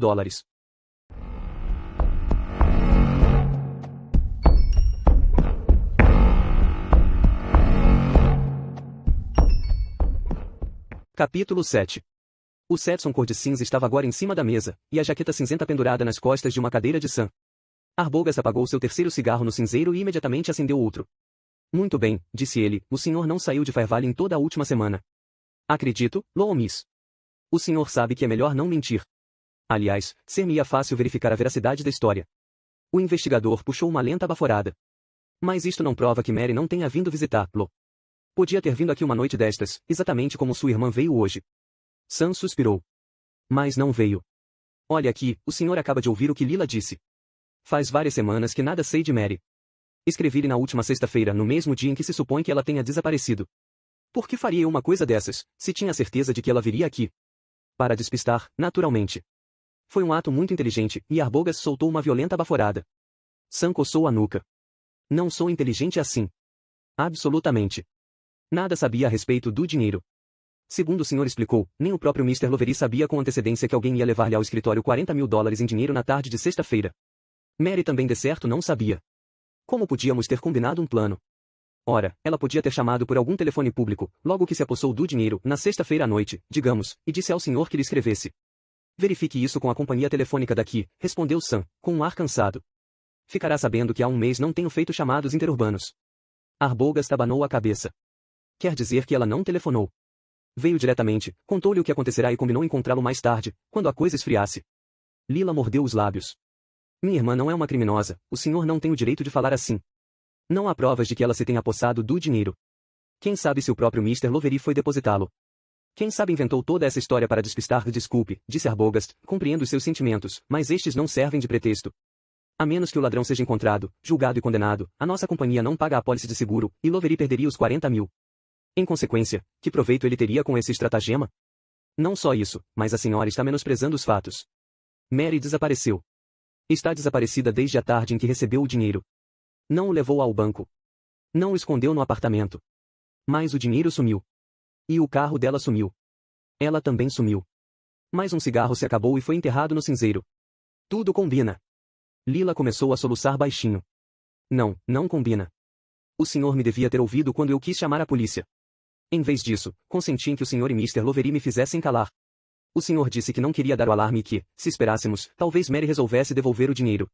Capítulo 7. O Stetson cor de cinza estava agora em cima da mesa, e a jaqueta cinzenta pendurada nas costas de uma cadeira de Sam. Arbogast apagou seu terceiro cigarro no cinzeiro e imediatamente acendeu outro. Muito bem, disse ele, o senhor não saiu de Fairvale em toda a última semana. Acredito, Miss. O senhor sabe que é melhor não mentir. Aliás, ser-me-ia fácil verificar a veracidade da história. O investigador puxou uma lenta baforada. Mas isto não prova que Mary não tenha vindo visitá-lo. Podia ter vindo aqui uma noite destas, exatamente como sua irmã veio hoje. Sam suspirou. Mas não veio. Olha aqui, o senhor acaba de ouvir o que Lila disse. Faz várias semanas que nada sei de Mary. Escrevi-lhe na última sexta-feira, no mesmo dia em que se supõe que ela tenha desaparecido. Por que faria eu uma coisa dessas, se tinha certeza de que ela viria aqui? Para despistar, naturalmente. Foi um ato muito inteligente, e Arbogast soltou uma violenta baforada. Sam coçou a nuca. Não sou inteligente assim. Absolutamente. Nada sabia a respeito do dinheiro. Segundo o senhor explicou, nem o próprio Mr. Lovery sabia com antecedência que alguém ia levar-lhe ao escritório $40.000 em dinheiro na tarde de sexta-feira. Mary também de certo não sabia. Como podíamos ter combinado um plano? Ora, ela podia ter chamado por algum telefone público, logo que se apossou do dinheiro, na sexta-feira à noite, digamos, e disse ao senhor que lhe escrevesse. Verifique isso com a companhia telefônica daqui, respondeu Sam, com um ar cansado. Ficará sabendo que há um mês não tenho feito chamados interurbanos. Arbogast abanou a cabeça. Quer dizer que ela não telefonou. Veio diretamente, contou-lhe o que acontecerá e combinou encontrá-lo mais tarde, quando a coisa esfriasse. Lila mordeu os lábios. Minha irmã não é uma criminosa, o senhor não tem o direito de falar assim. Não há provas de que ela se tenha apossado do dinheiro. Quem sabe se o próprio Mr. Lovery foi depositá-lo. Quem sabe inventou toda essa história para despistar. Desculpe, disse Arbogast, compreendo os seus sentimentos, mas estes não servem de pretexto. A menos que o ladrão seja encontrado, julgado e condenado, a nossa companhia não paga a apólice de seguro, e Lovery perderia os 40 mil. Em consequência, que proveito ele teria com esse estratagema? Não só isso, mas a senhora está menosprezando os fatos. Mary desapareceu. Está desaparecida desde a tarde em que recebeu o dinheiro. Não o levou ao banco. Não o escondeu no apartamento. Mas o dinheiro sumiu. E o carro dela sumiu. Ela também sumiu. Mais um cigarro se acabou e foi enterrado no cinzeiro. Tudo combina. Lila começou a soluçar baixinho. Não, não combina. O senhor me devia ter ouvido quando eu quis chamar a polícia. Em vez disso, consenti em que o senhor e Mr. Lovery me fizessem calar. O senhor disse que não queria dar o alarme e que, se esperássemos, talvez Mary resolvesse devolver o dinheiro.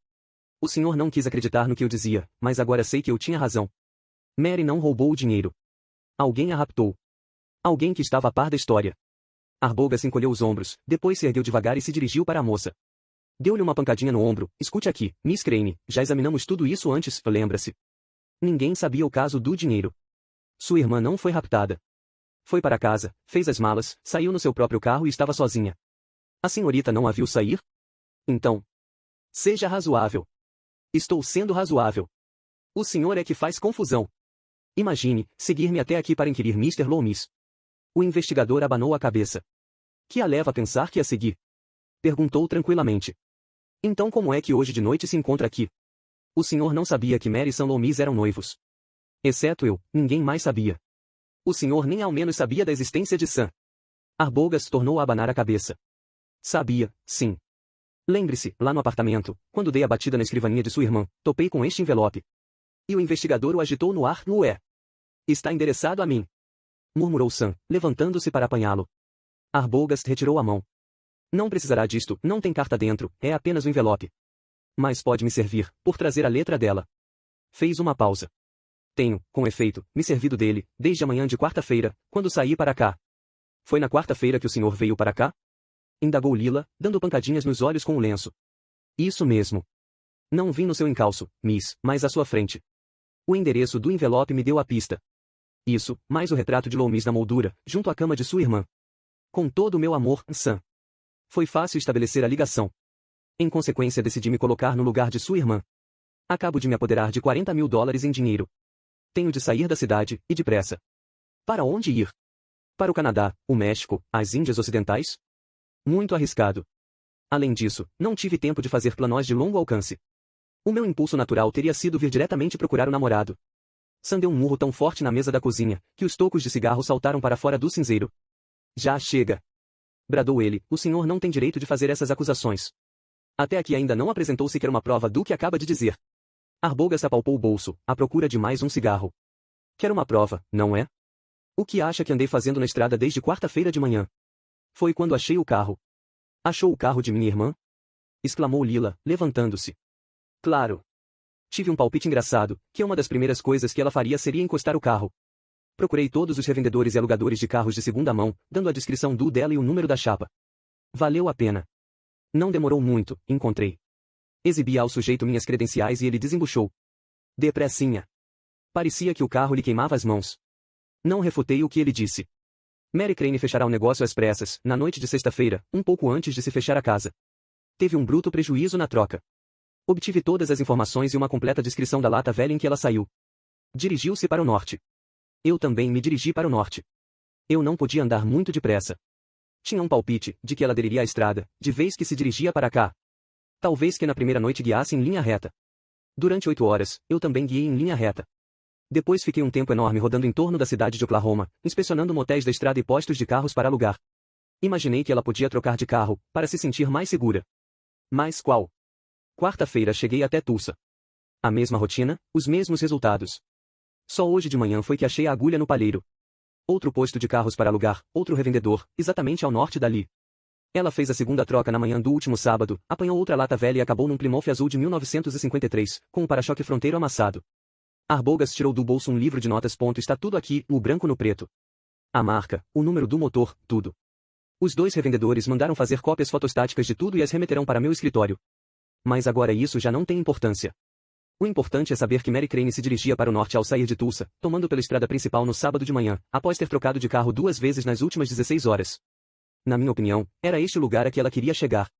O senhor não quis acreditar no que eu dizia, mas agora sei que eu tinha razão. Mary não roubou o dinheiro. Alguém a raptou. Alguém que estava a par da história. Arbogast encolheu os ombros, depois se ergueu devagar e se dirigiu para a moça. Deu-lhe uma pancadinha no ombro. Escute aqui, Miss Crane, já examinamos tudo isso antes, lembra-se? Ninguém sabia o caso do dinheiro. Sua irmã não foi raptada. Foi para casa, fez as malas, saiu no seu próprio carro e estava sozinha. A senhorita não a viu sair? Então. Seja razoável. Estou sendo razoável. O senhor é que faz confusão. Imagine, seguir-me até aqui para inquirir Mr. Loomis. O investigador abanou a cabeça. Que a leva a pensar que a segui? Perguntou tranquilamente. Então como é que hoje de noite se encontra aqui? O senhor não sabia que Mary e Sam Loomis eram noivos. Exceto eu, ninguém mais sabia. O senhor nem ao menos sabia da existência de Sam. Arbogast tornou a abanar a cabeça. Sabia, sim. Lembre-se, lá no apartamento, quando dei a batida na escrivaninha de sua irmã, topei com este envelope. E o investigador o agitou no ar, Ué. Está endereçado a mim. Murmurou Sam, levantando-se para apanhá-lo. Arbogast retirou a mão. Não precisará disto, não tem carta dentro, é apenas o envelope. Mas pode me servir, por trazer a letra dela. Fez uma pausa. Tenho, com efeito, me servido dele, desde a manhã de quarta-feira, quando saí para cá. Foi na quarta-feira que o senhor veio para cá? Indagou Lila, dando pancadinhas nos olhos com o lenço. Isso mesmo. Não vim no seu encalço, Miss, mas à sua frente. O endereço do envelope me deu a pista. Isso, mais o retrato de Loomis na moldura, junto à cama de sua irmã. Com todo o meu amor, Sam. Foi fácil estabelecer a ligação. Em consequência decidi me colocar no lugar de sua irmã. Acabo de me apoderar de $40 mil em dinheiro. Tenho de sair da cidade, e depressa. Para onde ir? Para o Canadá, o México, as Índias Ocidentais? Muito arriscado. Além disso, não tive tempo de fazer planos de longo alcance. O meu impulso natural teria sido vir diretamente procurar o namorado. Sam deu um murro tão forte na mesa da cozinha, que os tocos de cigarro saltaram para fora do cinzeiro. Já chega! Bradou ele, o senhor não tem direito de fazer essas acusações. Até aqui ainda não apresentou sequer uma prova do que acaba de dizer. Arbogast apalpou o bolso, à procura de mais um cigarro. Quer uma prova, não é? O que acha que andei fazendo na estrada desde quarta-feira de manhã? Foi quando achei o carro. Achou o carro de minha irmã? Exclamou Lila, levantando-se. Claro. Tive um palpite engraçado, que uma das primeiras coisas que ela faria seria encostar o carro. Procurei todos os revendedores e alugadores de carros de segunda mão, dando a descrição do dela e o número da chapa. Valeu a pena. Não demorou muito, encontrei. Exibi ao sujeito minhas credenciais e ele desembuchou. Depressinha. Parecia que o carro lhe queimava as mãos. Não refutei o que ele disse. Mary Crane fechará o negócio às pressas, na noite de sexta-feira, um pouco antes de se fechar a casa. Teve um bruto prejuízo na troca. Obtive todas as informações e uma completa descrição da lata velha em que ela saiu. Dirigiu-se para o norte. Eu também me dirigi para o norte. Eu não podia andar muito depressa. Tinha um palpite de que ela aderiria à estrada, de vez que se dirigia para cá. Talvez que na primeira noite guiasse em linha reta. Durante 8 horas, eu também guiei em linha reta. Depois fiquei um tempo enorme rodando em torno da cidade de Oklahoma, inspecionando motéis da estrada e postos de carros para alugar. Imaginei que ela podia trocar de carro, para se sentir mais segura. Mas qual? Quarta-feira cheguei até Tulsa. A mesma rotina, os mesmos resultados. Só hoje de manhã foi que achei a agulha no palheiro. Outro posto de carros para alugar, outro revendedor, exatamente ao norte dali. Ela fez a segunda troca na manhã do último sábado, apanhou outra lata velha e acabou num Plymouth azul de 1953, com um para-choque fronteiro amassado. Arbogast tirou do bolso um livro de notas. Está tudo aqui, o branco no preto. A marca, o número do motor, tudo. Os 2 revendedores mandaram fazer cópias fotostáticas de tudo e as remeterão para meu escritório. Mas agora isso já não tem importância. O importante é saber que Mary Crane se dirigia para o norte ao sair de Tulsa, tomando pela estrada principal no sábado de manhã, após ter trocado de carro 2 vezes nas últimas 16 horas. Na minha opinião, era este o lugar a que ela queria chegar.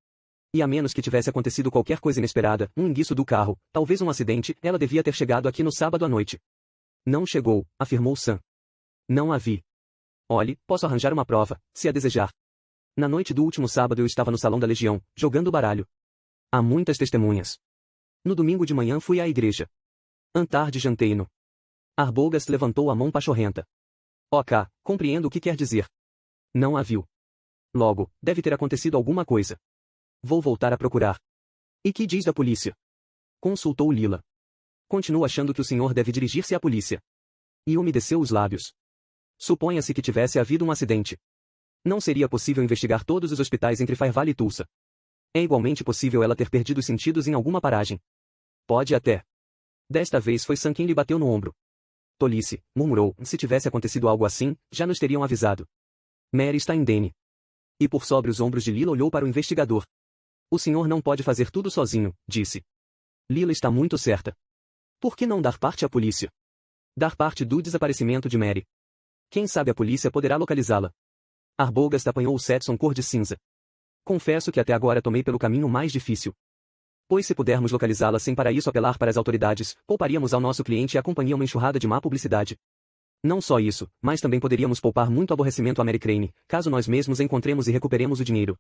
E a menos que tivesse acontecido qualquer coisa inesperada, um enguiço do carro, talvez um acidente, ela devia ter chegado aqui no sábado à noite. Não chegou, afirmou Sam. Não a vi. Olhe, posso arranjar uma prova, se a desejar. Na noite do último sábado eu estava no salão da Legião, jogando baralho. Há muitas testemunhas. No domingo de manhã fui à igreja. Tarde jantei no. Arbogast levantou a mão pachorrenta. Ok, compreendo o que quer dizer. Não a viu. Logo, deve ter acontecido alguma coisa. Vou voltar a procurar. E que diz da polícia? Consultou Lila. Continuo achando que o senhor deve dirigir-se à polícia. E umedeceu os lábios. Suponha-se que tivesse havido um acidente. Não seria possível investigar todos os hospitais entre Fairvale e Tulsa. É igualmente possível ela ter perdido os sentidos em alguma paragem. Pode até. Desta vez foi Sam quem lhe bateu no ombro. Tolice, murmurou, se tivesse acontecido algo assim, já nos teriam avisado. Mary está indene. E por sobre os ombros de Lila olhou para o investigador. O senhor não pode fazer tudo sozinho, disse. Lila está muito certa. Por que não dar parte à polícia? Dar parte do desaparecimento de Mary. Quem sabe a polícia poderá localizá-la. Arbogast apanhou o Stetson cor de cinza. Confesso que até agora tomei pelo caminho mais difícil. Pois se pudermos localizá-la sem para isso apelar para as autoridades, pouparíamos ao nosso cliente e à companhia uma enxurrada de má publicidade. Não só isso, mas também poderíamos poupar muito aborrecimento a Mary Crane, caso nós mesmos a encontremos e recuperemos o dinheiro.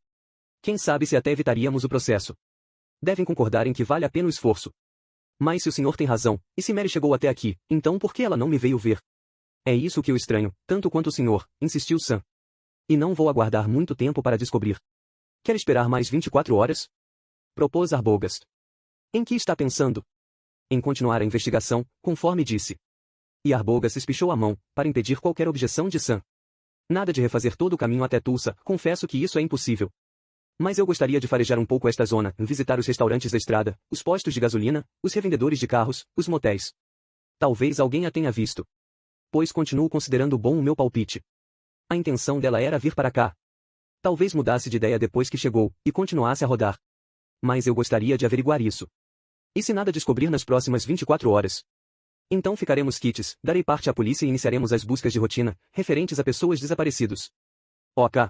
Quem sabe se até evitaríamos o processo. Devem concordar em que vale a pena o esforço. Mas se o senhor tem razão, e se Mary chegou até aqui, então por que ela não me veio ver? É isso que eu estranho, tanto quanto o senhor, insistiu Sam. E não vou aguardar muito tempo para descobrir. Quer esperar mais 24 horas? Propôs Arbogast. Em que está pensando? Em continuar a investigação, conforme disse. E Arbogast espichou a mão, para impedir qualquer objeção de Sam. Nada de refazer todo o caminho até Tulsa, confesso que isso é impossível. Mas eu gostaria de farejar um pouco esta zona, visitar os restaurantes da estrada, os postos de gasolina, os revendedores de carros, os motéis. Talvez alguém a tenha visto. Pois continuo considerando bom o meu palpite. A intenção dela era vir para cá. Talvez mudasse de ideia depois que chegou, e continuasse a rodar. Mas eu gostaria de averiguar isso. E se nada descobrir nas próximas 24 horas? Então ficaremos quites, darei parte à polícia e iniciaremos as buscas de rotina, referentes a pessoas desaparecidos. Ok.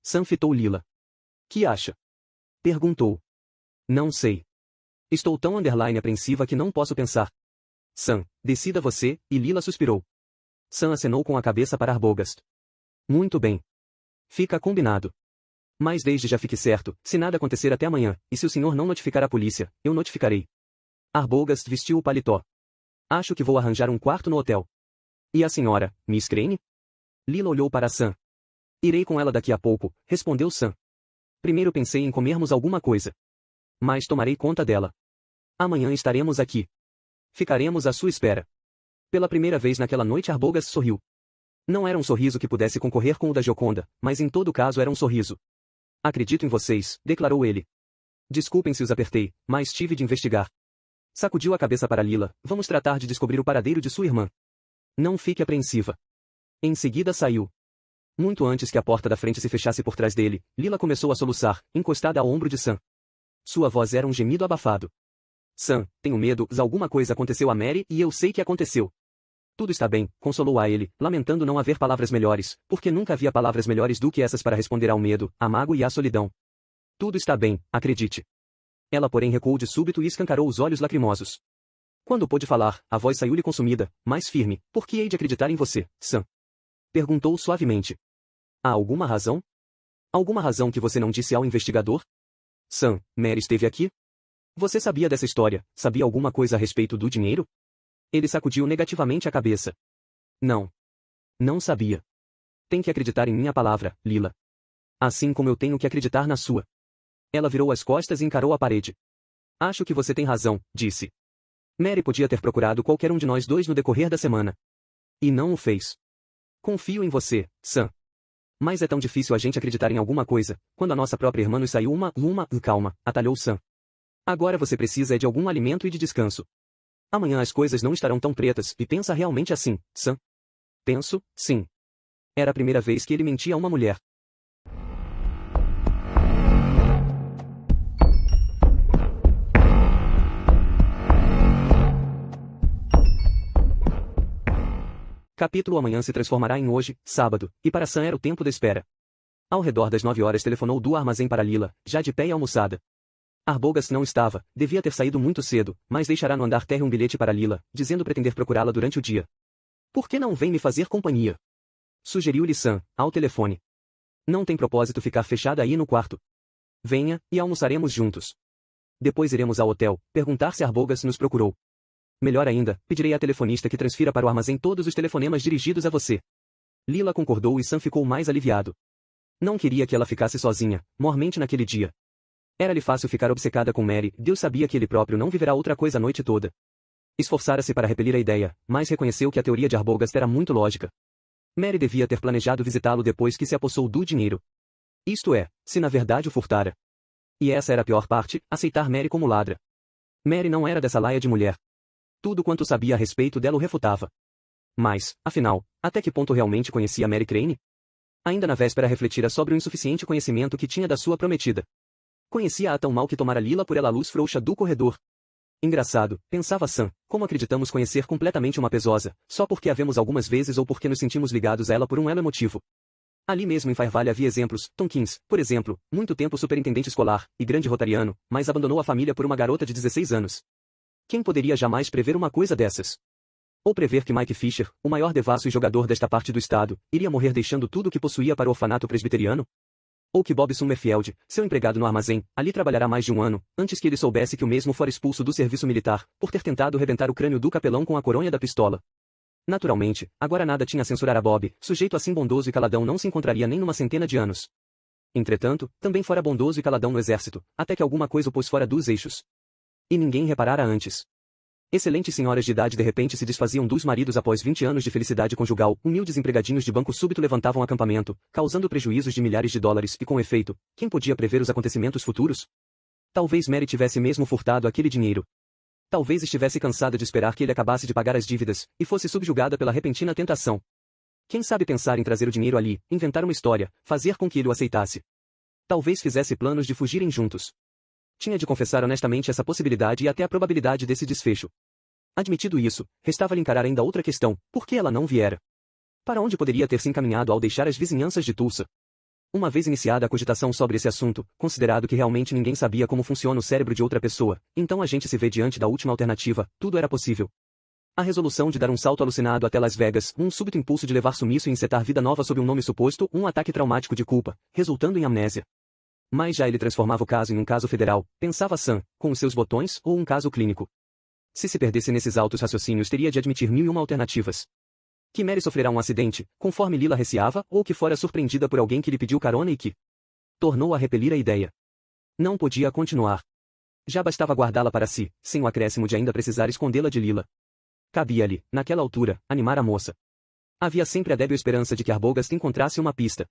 Sam fitou Lila. Que acha? Perguntou. Não sei. Estou tão apreensiva que não posso pensar. Sam, decida você, e Lila suspirou. Sam acenou com a cabeça para Arbogast. Muito bem. Fica combinado. Mas desde já fique certo, se nada acontecer até amanhã, e se o senhor não notificar a polícia, eu notificarei. Arbogast vestiu o paletó. Acho que vou arranjar um quarto no hotel. E a senhora, Miss Crane? Lila olhou para Sam. Irei com ela daqui a pouco, respondeu Sam. Primeiro pensei em comermos alguma coisa. Mas tomarei conta dela. Amanhã estaremos aqui. Ficaremos à sua espera. Pela primeira vez naquela noite Arbogast sorriu. Não era um sorriso que pudesse concorrer com o da Gioconda, mas em todo caso era um sorriso. Acredito em vocês, declarou ele. Desculpem se os apertei, mas tive de investigar. Sacudiu a cabeça para Lila, vamos tratar de descobrir o paradeiro de sua irmã. Não fique apreensiva. Em seguida saiu. Muito antes que a porta da frente se fechasse por trás dele, Lila começou a soluçar, encostada ao ombro de Sam. Sua voz era um gemido abafado. Sam, tenho medo, alguma coisa aconteceu a Mary e eu sei que aconteceu. Tudo está bem, consolou a ele, lamentando não haver palavras melhores, porque nunca havia palavras melhores do que essas para responder ao medo, à mágoa e à solidão. Tudo está bem, acredite. Ela porém recuou de súbito e escancarou os olhos lacrimosos. Quando pôde falar, a voz saiu-lhe consumida, mais firme. Por que hei de acreditar em você, Sam? Perguntou suavemente. Há alguma razão? Alguma razão que você não disse ao investigador? Sam, Mary esteve aqui? Você sabia dessa história, sabia alguma coisa a respeito do dinheiro? Ele sacudiu negativamente a cabeça. Não. Não sabia. Tem que acreditar em minha palavra, Lila. Assim como eu tenho que acreditar na sua. Ela virou as costas e encarou a parede. Acho que você tem razão, disse. Mary podia ter procurado qualquer um de nós dois no decorrer da semana. E não o fez. Confio em você, Sam. Mas é tão difícil a gente acreditar em alguma coisa, quando a nossa própria irmã nos saiu calma, atalhou Sam. Agora você precisa de algum alimento e de descanso. Amanhã as coisas não estarão tão pretas, e pensa realmente assim, Sam? Penso, sim. Era a primeira vez que ele mentia a uma mulher. Capítulo amanhã se transformará em hoje, sábado, e para Sam era o tempo da espera. Ao redor das 9 horas telefonou do armazém para Lila, já de pé e almoçada. Arbogast não estava, devia ter saído muito cedo, mas deixará no andar térreo um bilhete para Lila, dizendo pretender procurá-la durante o dia. Por que não vem me fazer companhia? Sugeriu-lhe Sam, ao telefone. Não tem propósito ficar fechada aí no quarto. Venha, e almoçaremos juntos. Depois iremos ao hotel, perguntar se Arbogast nos procurou. Melhor ainda, pedirei à telefonista que transfira para o armazém todos os telefonemas dirigidos a você. Lila concordou e Sam ficou mais aliviado. Não queria que ela ficasse sozinha, mormente naquele dia. Era-lhe fácil ficar obcecada com Mary, Deus sabia que ele próprio não viverá outra coisa a noite toda. Esforçara-se para repelir a ideia, mas reconheceu que a teoria de Arbogast era muito lógica. Mary devia ter planejado visitá-lo depois que se apossou do dinheiro. Isto é, se na verdade o furtara. E essa era a pior parte, aceitar Mary como ladra. Mary não era dessa laia de mulher. Tudo quanto sabia a respeito dela o refutava. Mas, afinal, até que ponto realmente conhecia Mary Crane? Ainda na véspera refletira sobre o insuficiente conhecimento que tinha da sua prometida. Conhecia-a tão mal que tomara Lila por ela a luz frouxa do corredor. Engraçado, pensava Sam, como acreditamos conhecer completamente uma pesosa, só porque a vemos algumas vezes ou porque nos sentimos ligados a ela por um elo emotivo. Ali mesmo em Fire Valley havia exemplos, Tompkins, por exemplo, muito tempo superintendente escolar, e grande rotariano, mas abandonou a família por uma garota de 16 anos. Quem poderia jamais prever uma coisa dessas? Ou prever que Mike Fisher, o maior devasso e jogador desta parte do estado, iria morrer deixando tudo o que possuía para o orfanato presbiteriano? Ou que Bob Summerfield, seu empregado no armazém, ali trabalhará mais de um ano, antes que ele soubesse que o mesmo fora expulso do serviço militar, por ter tentado rebentar o crânio do capelão com a coronha da pistola. Naturalmente, agora nada tinha a censurar a Bob, sujeito assim bondoso e caladão não se encontraria nem numa centena de anos. Entretanto, também fora bondoso e caladão no exército, até que alguma coisa o pôs fora dos eixos. E ninguém reparara antes. Excelentes senhoras de idade de repente se desfaziam dos maridos após 20 anos de felicidade conjugal, humildes empregadinhos de banco súbito levantavam acampamento, causando prejuízos de milhares de dólares e com efeito, quem podia prever os acontecimentos futuros? Talvez Mary tivesse mesmo furtado aquele dinheiro. Talvez estivesse cansada de esperar que ele acabasse de pagar as dívidas, e fosse subjugada pela repentina tentação. Quem sabe pensar em trazer o dinheiro ali, inventar uma história, fazer com que ele o aceitasse. Talvez fizesse planos de fugirem juntos. Tinha de confessar honestamente essa possibilidade e até a probabilidade desse desfecho. Admitido isso, restava-lhe encarar ainda outra questão, por que ela não viera? Para onde poderia ter se encaminhado ao deixar as vizinhanças de Tulsa? Uma vez iniciada a cogitação sobre esse assunto, considerado que realmente ninguém sabia como funciona o cérebro de outra pessoa, então a gente se vê diante da última alternativa, tudo era possível. A resolução de dar um salto alucinado até Las Vegas, um súbito impulso de levar sumiço e encetar vida nova sob um nome suposto, um ataque traumático de culpa, resultando em amnésia. Mas já ele transformava o caso em um caso federal, pensava Sam, com os seus botões, ou um caso clínico. Se perdesse nesses altos raciocínios teria de admitir 1001 alternativas. Que Mary sofrerá um acidente, conforme Lila receava, ou que fora surpreendida por alguém que lhe pediu carona e que tornou a repelir a ideia. Não podia continuar. Já bastava guardá-la para si, sem o acréscimo de ainda precisar escondê-la de Lila. Cabia-lhe, naquela altura, animar a moça. Havia sempre a débil esperança de que Arbogast encontrasse uma pista.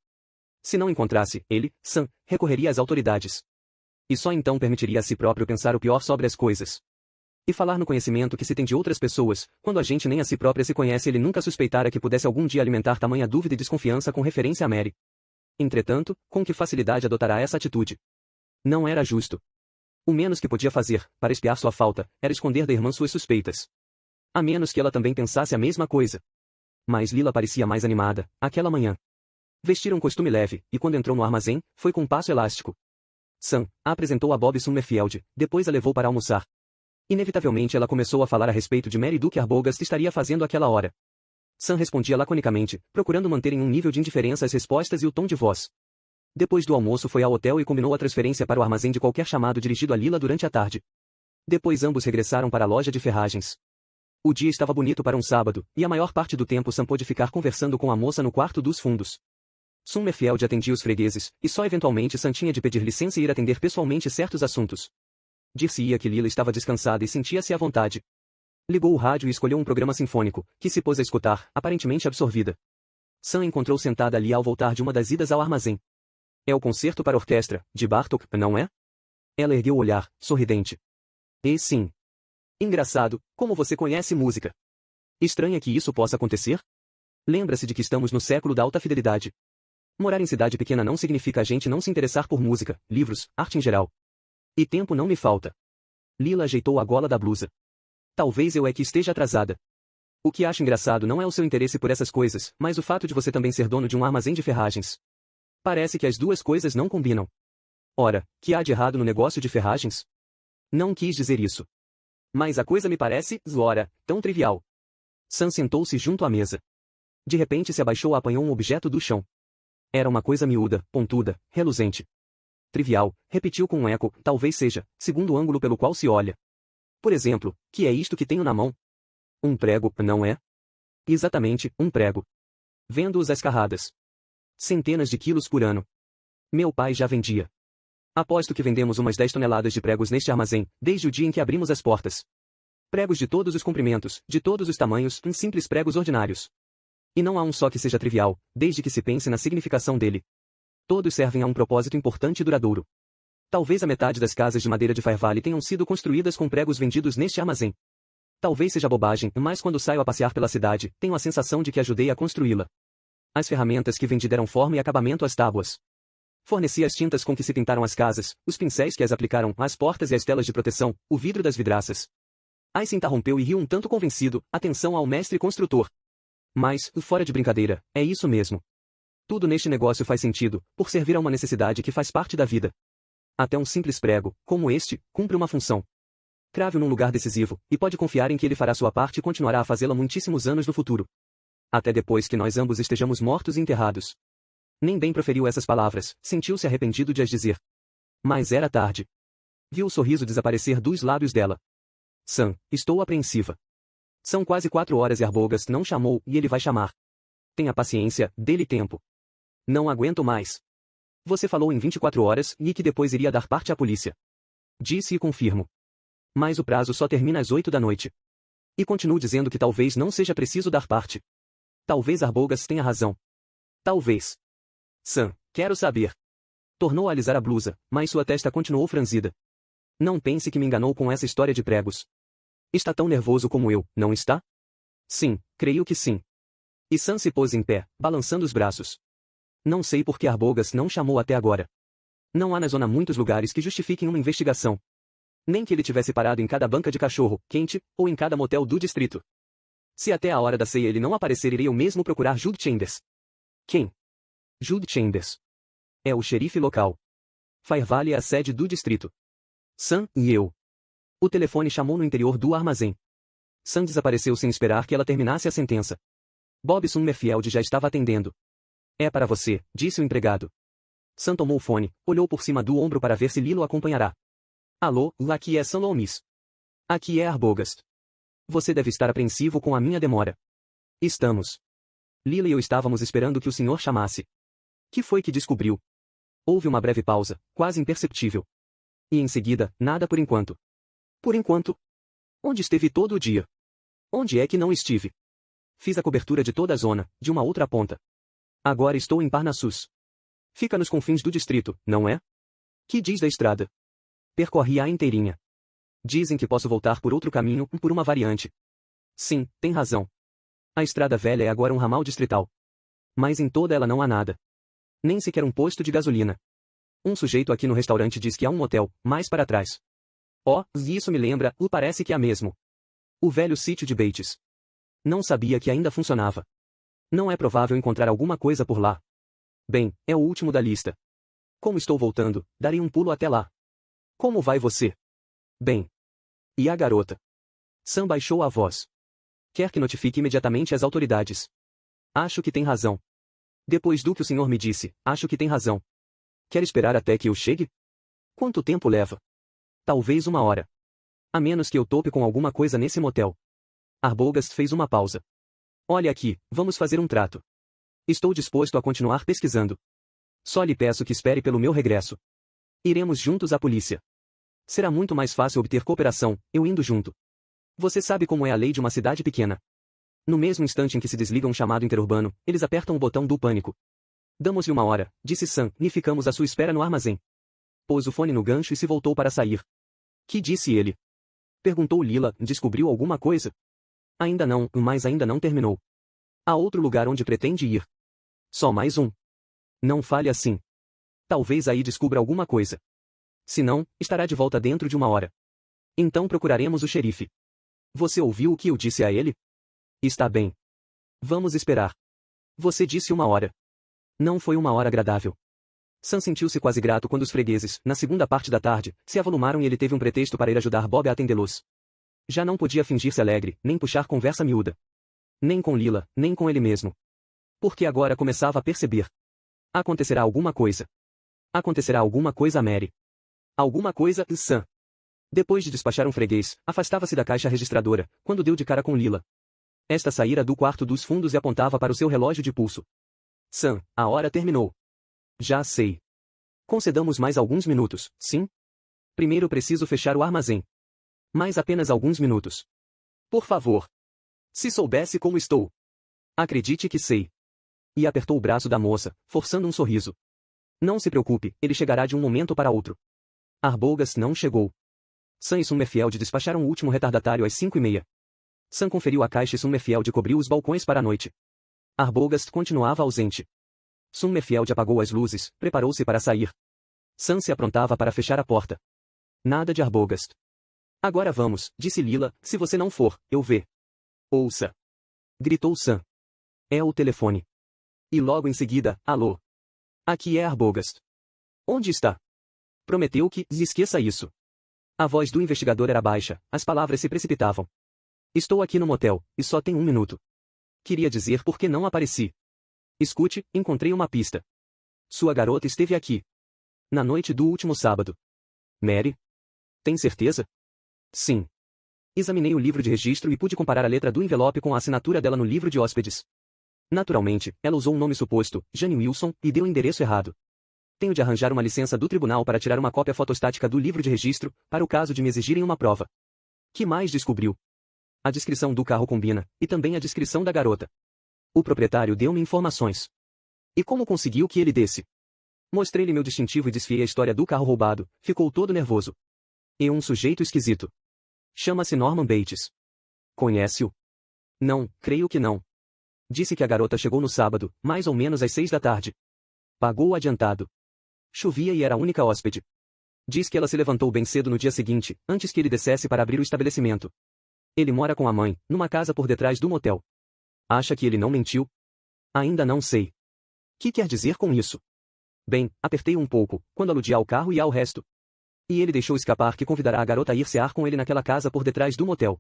Se não encontrasse, ele, Sam, recorreria às autoridades. E só então permitiria a si próprio pensar o pior sobre as coisas. E falar no conhecimento que se tem de outras pessoas, quando a gente nem a si própria se conhece, ele nunca suspeitara que pudesse algum dia alimentar tamanha dúvida e desconfiança com referência a Mary. Entretanto, com que facilidade adotará essa atitude? Não era justo. O menos que podia fazer, para expiar sua falta, era esconder da irmã suas suspeitas. A menos que ela também pensasse a mesma coisa. Mas Lila parecia mais animada, aquela manhã. Vestira um costume leve, e quando entrou no armazém, foi com um passo elástico. Sam a apresentou a Bob Summerfield, depois a levou para almoçar. Inevitavelmente ela começou a falar a respeito de Mary do que Arbogast estaria fazendo àquela hora. Sam respondia laconicamente, procurando manter em um nível de indiferença as respostas e o tom de voz. Depois do almoço foi ao hotel e combinou a transferência para o armazém de qualquer chamado dirigido a Lila durante a tarde. Depois ambos regressaram para a loja de ferragens. O dia estava bonito para um sábado, e a maior parte do tempo Sam pôde ficar conversando com a moça no quarto dos fundos. Summerfield atendia os fregueses, e só eventualmente Sam tinha de pedir licença e ir atender pessoalmente certos assuntos. Dir-se-ia que Lila estava descansada e sentia-se à vontade. Ligou o rádio e escolheu um programa sinfônico, que se pôs a escutar, aparentemente absorvida. Sam encontrou sentada ali ao voltar de uma das idas ao armazém. É o concerto para orquestra, de Bartók, não é? Ela ergueu o olhar, sorridente. E sim. Engraçado, como você conhece música. Estranha que isso possa acontecer? Lembra-se de que estamos no século da alta fidelidade. Morar em cidade pequena não significa a gente não se interessar por música, livros, arte em geral. E tempo não me falta. Lila ajeitou a gola da blusa. Talvez eu é que esteja atrasada. O que acho engraçado não é o seu interesse por essas coisas, mas o fato de você também ser dono de um armazém de ferragens. Parece que as duas coisas não combinam. Ora, que há de errado no negócio de ferragens? Não quis dizer isso. Mas a coisa me parece, ora, tão trivial. Sam sentou-se junto à mesa. De repente se abaixou e apanhou um objeto do chão. Era uma coisa miúda, pontuda, reluzente. Trivial, repetiu com um eco, talvez seja, segundo o ângulo pelo qual se olha. Por exemplo, que é isto que tenho na mão? Um prego, não é? Exatamente, um prego. Vendo-os às carradas. Centenas de quilos por ano. Meu pai já vendia. Aposto que vendemos umas 10 toneladas de pregos neste armazém, desde o dia em que abrimos as portas. Pregos de todos os comprimentos, de todos os tamanhos, em simples pregos ordinários. E não há um só que seja trivial, desde que se pense na significação dele. Todos servem a um propósito importante e duradouro. Talvez a metade das casas de madeira de Fire Valley tenham sido construídas com pregos vendidos neste armazém. Talvez seja bobagem, mas quando saio a passear pela cidade, tenho a sensação de que ajudei a construí-la. As ferramentas que vendi deram forma e acabamento às tábuas. Forneci as tintas com que se pintaram as casas, os pincéis que as aplicaram, as portas e as telas de proteção, o vidro das vidraças. Aí se interrompeu e riu um tanto convencido, atenção ao mestre construtor. Mas, fora de brincadeira, é isso mesmo. Tudo neste negócio faz sentido, por servir a uma necessidade que faz parte da vida. Até um simples prego, como este, cumpre uma função. Crave-o num lugar decisivo, e pode confiar em que ele fará sua parte e continuará a fazê-la muitíssimos anos no futuro. Até depois que nós ambos estejamos mortos e enterrados. Nem bem proferiu essas palavras, sentiu-se arrependido de as dizer. Mas era tarde. Viu o sorriso desaparecer dos lábios dela. Sam, estou apreensiva. São quase 4 horas e Arbogast não chamou, e ele vai chamar. Tenha paciência, dê-lhe tempo. Não aguento mais. Você falou em 24 horas, e que depois iria dar parte à polícia. Disse e confirmo. Mas o prazo só termina às 8 da noite. E continuo dizendo que talvez não seja preciso dar parte. Talvez Arbogast tenha razão. Talvez. Sam, quero saber. Tornou a alisar a blusa, mas sua testa continuou franzida. Não pense que me enganou com essa história de pregos. Está tão nervoso como eu, não está? Sim, creio que sim. E Sam se pôs em pé, balançando os braços. Não sei por que Arbogast não chamou até agora. Não há na zona muitos lugares que justifiquem uma investigação. Nem que ele tivesse parado em cada banca de cachorro quente, ou em cada motel do distrito. Se até a hora da ceia ele não aparecer, irei eu mesmo procurar Jude Chambers. Quem? Jude Chambers. É o xerife local. Fire Valley é a sede do distrito. Sam e eu. O telefone chamou no interior do armazém. Sam desapareceu sem esperar que ela terminasse a sentença. Bob Summerfield já estava atendendo. É para você, disse o empregado. Sam tomou o fone, olhou por cima do ombro para ver se Lilo acompanhará. Alô, aqui é Sam Loomis. Aqui é Arbogast. Você deve estar apreensivo com a minha demora. Estamos. Lila e eu estávamos esperando que o senhor chamasse. Que foi que descobriu? Houve uma breve pausa, quase imperceptível. E em seguida, nada por enquanto. Por enquanto? Onde esteve todo o dia? Onde é que não estive? Fiz a cobertura de toda a zona, de uma outra ponta. Agora estou em Parnassus. Fica nos confins do distrito, não é? Que diz da estrada? Percorri-a inteirinha. Dizem que posso voltar por outro caminho, por uma variante. Sim, tem razão. A estrada velha é agora um ramal distrital. Mas em toda ela não há nada. Nem sequer um posto de gasolina. Um sujeito aqui no restaurante diz que há um motel, mais para trás. Oh, isso me lembra, parece que há mesmo. O velho sítio de Bates. Não sabia que ainda funcionava. Não é provável encontrar alguma coisa por lá. Bem, é o último da lista. Como estou voltando, darei um pulo até lá. Como vai você? Bem. E a garota? Sam baixou a voz. Quer que notifique imediatamente as autoridades. Acho que tem razão. Depois do que o senhor me disse, acho que tem razão. Quer esperar até que eu chegue? Quanto tempo leva? Talvez 1 hora. A menos que eu tope com alguma coisa nesse motel. Arbogast fez uma pausa. Olha aqui, vamos fazer um trato. Estou disposto a continuar pesquisando. Só lhe peço que espere pelo meu regresso. Iremos juntos à polícia. Será muito mais fácil obter cooperação, eu indo junto. Você sabe como é a lei de uma cidade pequena. No mesmo instante em que se desliga um chamado interurbano, eles apertam o botão do pânico. Damos-lhe 1 hora, disse Sam, e ficamos à sua espera no armazém. Pôs o fone no gancho e se voltou para sair. Que disse ele? Perguntou Lila, descobriu alguma coisa? Ainda não, mas ainda não terminou. Há outro lugar onde pretende ir. Só mais um. Não fale assim. Talvez aí descubra alguma coisa. Se não, estará de volta dentro de 1 hora. Então procuraremos o xerife. Você ouviu o que eu disse a ele? Está bem. Vamos esperar. Você disse 1 hora. Não foi 1 hora agradável. Sam sentiu-se quase grato quando os fregueses, na segunda parte da tarde, se avolumaram e ele teve um pretexto para ir ajudar Bob a atendê-los. Já não podia fingir-se alegre, nem puxar conversa miúda. Nem com Lila, nem com ele mesmo. Porque agora começava a perceber. Acontecerá alguma coisa. Acontecerá alguma coisa a Mary. Alguma coisa, Sam. Depois de despachar um freguês, afastava-se da caixa registradora, quando deu de cara com Lila. Esta saíra do quarto dos fundos e apontava para o seu relógio de pulso. Sam, a hora terminou. Já sei. Concedamos mais alguns minutos, sim? Primeiro preciso fechar o armazém. Mais apenas alguns minutos. Por favor. Se soubesse como estou. Acredite que sei. E apertou o braço da moça, forçando um sorriso. Não se preocupe, ele chegará de um momento para outro. Arbogast não chegou. Sam e Summerfield despacharam o último retardatário às 5h30. Sam conferiu a caixa e Summerfield cobriu os balcões para a noite. Arbogast continuava ausente. Summerfield apagou as luzes, preparou-se para sair. Sam se aprontava para fechar a porta. Nada de Arbogast. Agora vamos, disse Lila, se você não for, eu vê. Ouça. Gritou Sam. É o telefone. E logo em seguida, alô. Aqui é Arbogast. Onde está? Prometeu que, esqueça isso. A voz do investigador era baixa, as palavras se precipitavam. Estou aqui no motel, e só tem 1 minuto. Queria dizer por que não apareci. Escute, encontrei uma pista. Sua garota esteve aqui. Na noite do último sábado. Mary? Tem certeza? Sim. Examinei o livro de registro e pude comparar a letra do envelope com a assinatura dela no livro de hóspedes. Naturalmente, ela usou um nome suposto, Jane Wilson, e deu o endereço errado. Tenho de arranjar uma licença do tribunal para tirar uma cópia fotostática do livro de registro, para o caso de me exigirem uma prova. Que mais descobriu? A descrição do carro combina, e também a descrição da garota. O proprietário deu-me informações. E como conseguiu que ele desse? Mostrei-lhe meu distintivo e desfiei a história do carro roubado, ficou todo nervoso. E um sujeito esquisito. Chama-se Norman Bates. Conhece-o? Não, creio que não. Disse que a garota chegou no sábado, mais ou menos às 6 da tarde. Pagou o adiantado. Chovia e era a única hóspede. Diz que ela se levantou bem cedo no dia seguinte, antes que ele descesse para abrir o estabelecimento. Ele mora com a mãe, numa casa por detrás do motel. Acha que ele não mentiu? Ainda não sei. Que quer dizer com isso? Bem, apertei um pouco, quando aludi ao carro e ao resto. E ele deixou escapar que convidará a garota a ir cear com ele naquela casa por detrás do motel.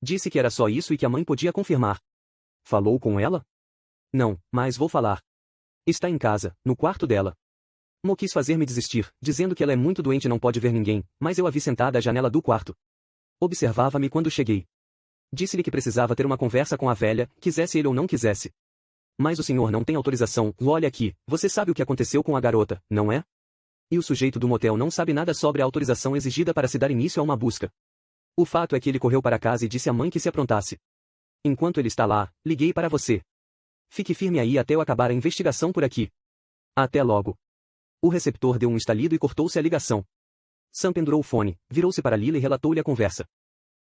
Disse que era só isso e que a mãe podia confirmar. Falou com ela? Não, mas vou falar. Está em casa, no quarto dela. Mo quis fazer-me desistir, dizendo que ela é muito doente e não pode ver ninguém, mas eu a vi sentada à janela do quarto. Observava-me quando cheguei. Disse-lhe que precisava ter uma conversa com a velha, quisesse ele ou não quisesse. Mas o senhor não tem autorização, olha aqui, você sabe o que aconteceu com a garota, não é? E o sujeito do motel não sabe nada sobre a autorização exigida para se dar início a uma busca. O fato é que ele correu para casa e disse à mãe que se aprontasse. Enquanto ele está lá, liguei para você. Fique firme aí até eu acabar a investigação por aqui. Até logo. O receptor deu um estalido e cortou-se a ligação. Sam pendurou o fone, virou-se para Lila e relatou-lhe a conversa.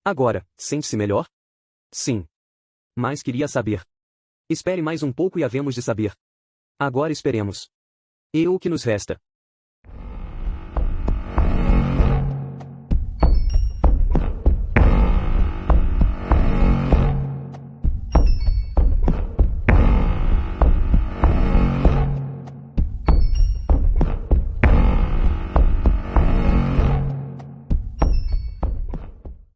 Agora, sente-se melhor? Sim. Mas queria saber. Espere mais um pouco e havemos de saber. Agora esperemos. E o que nos resta?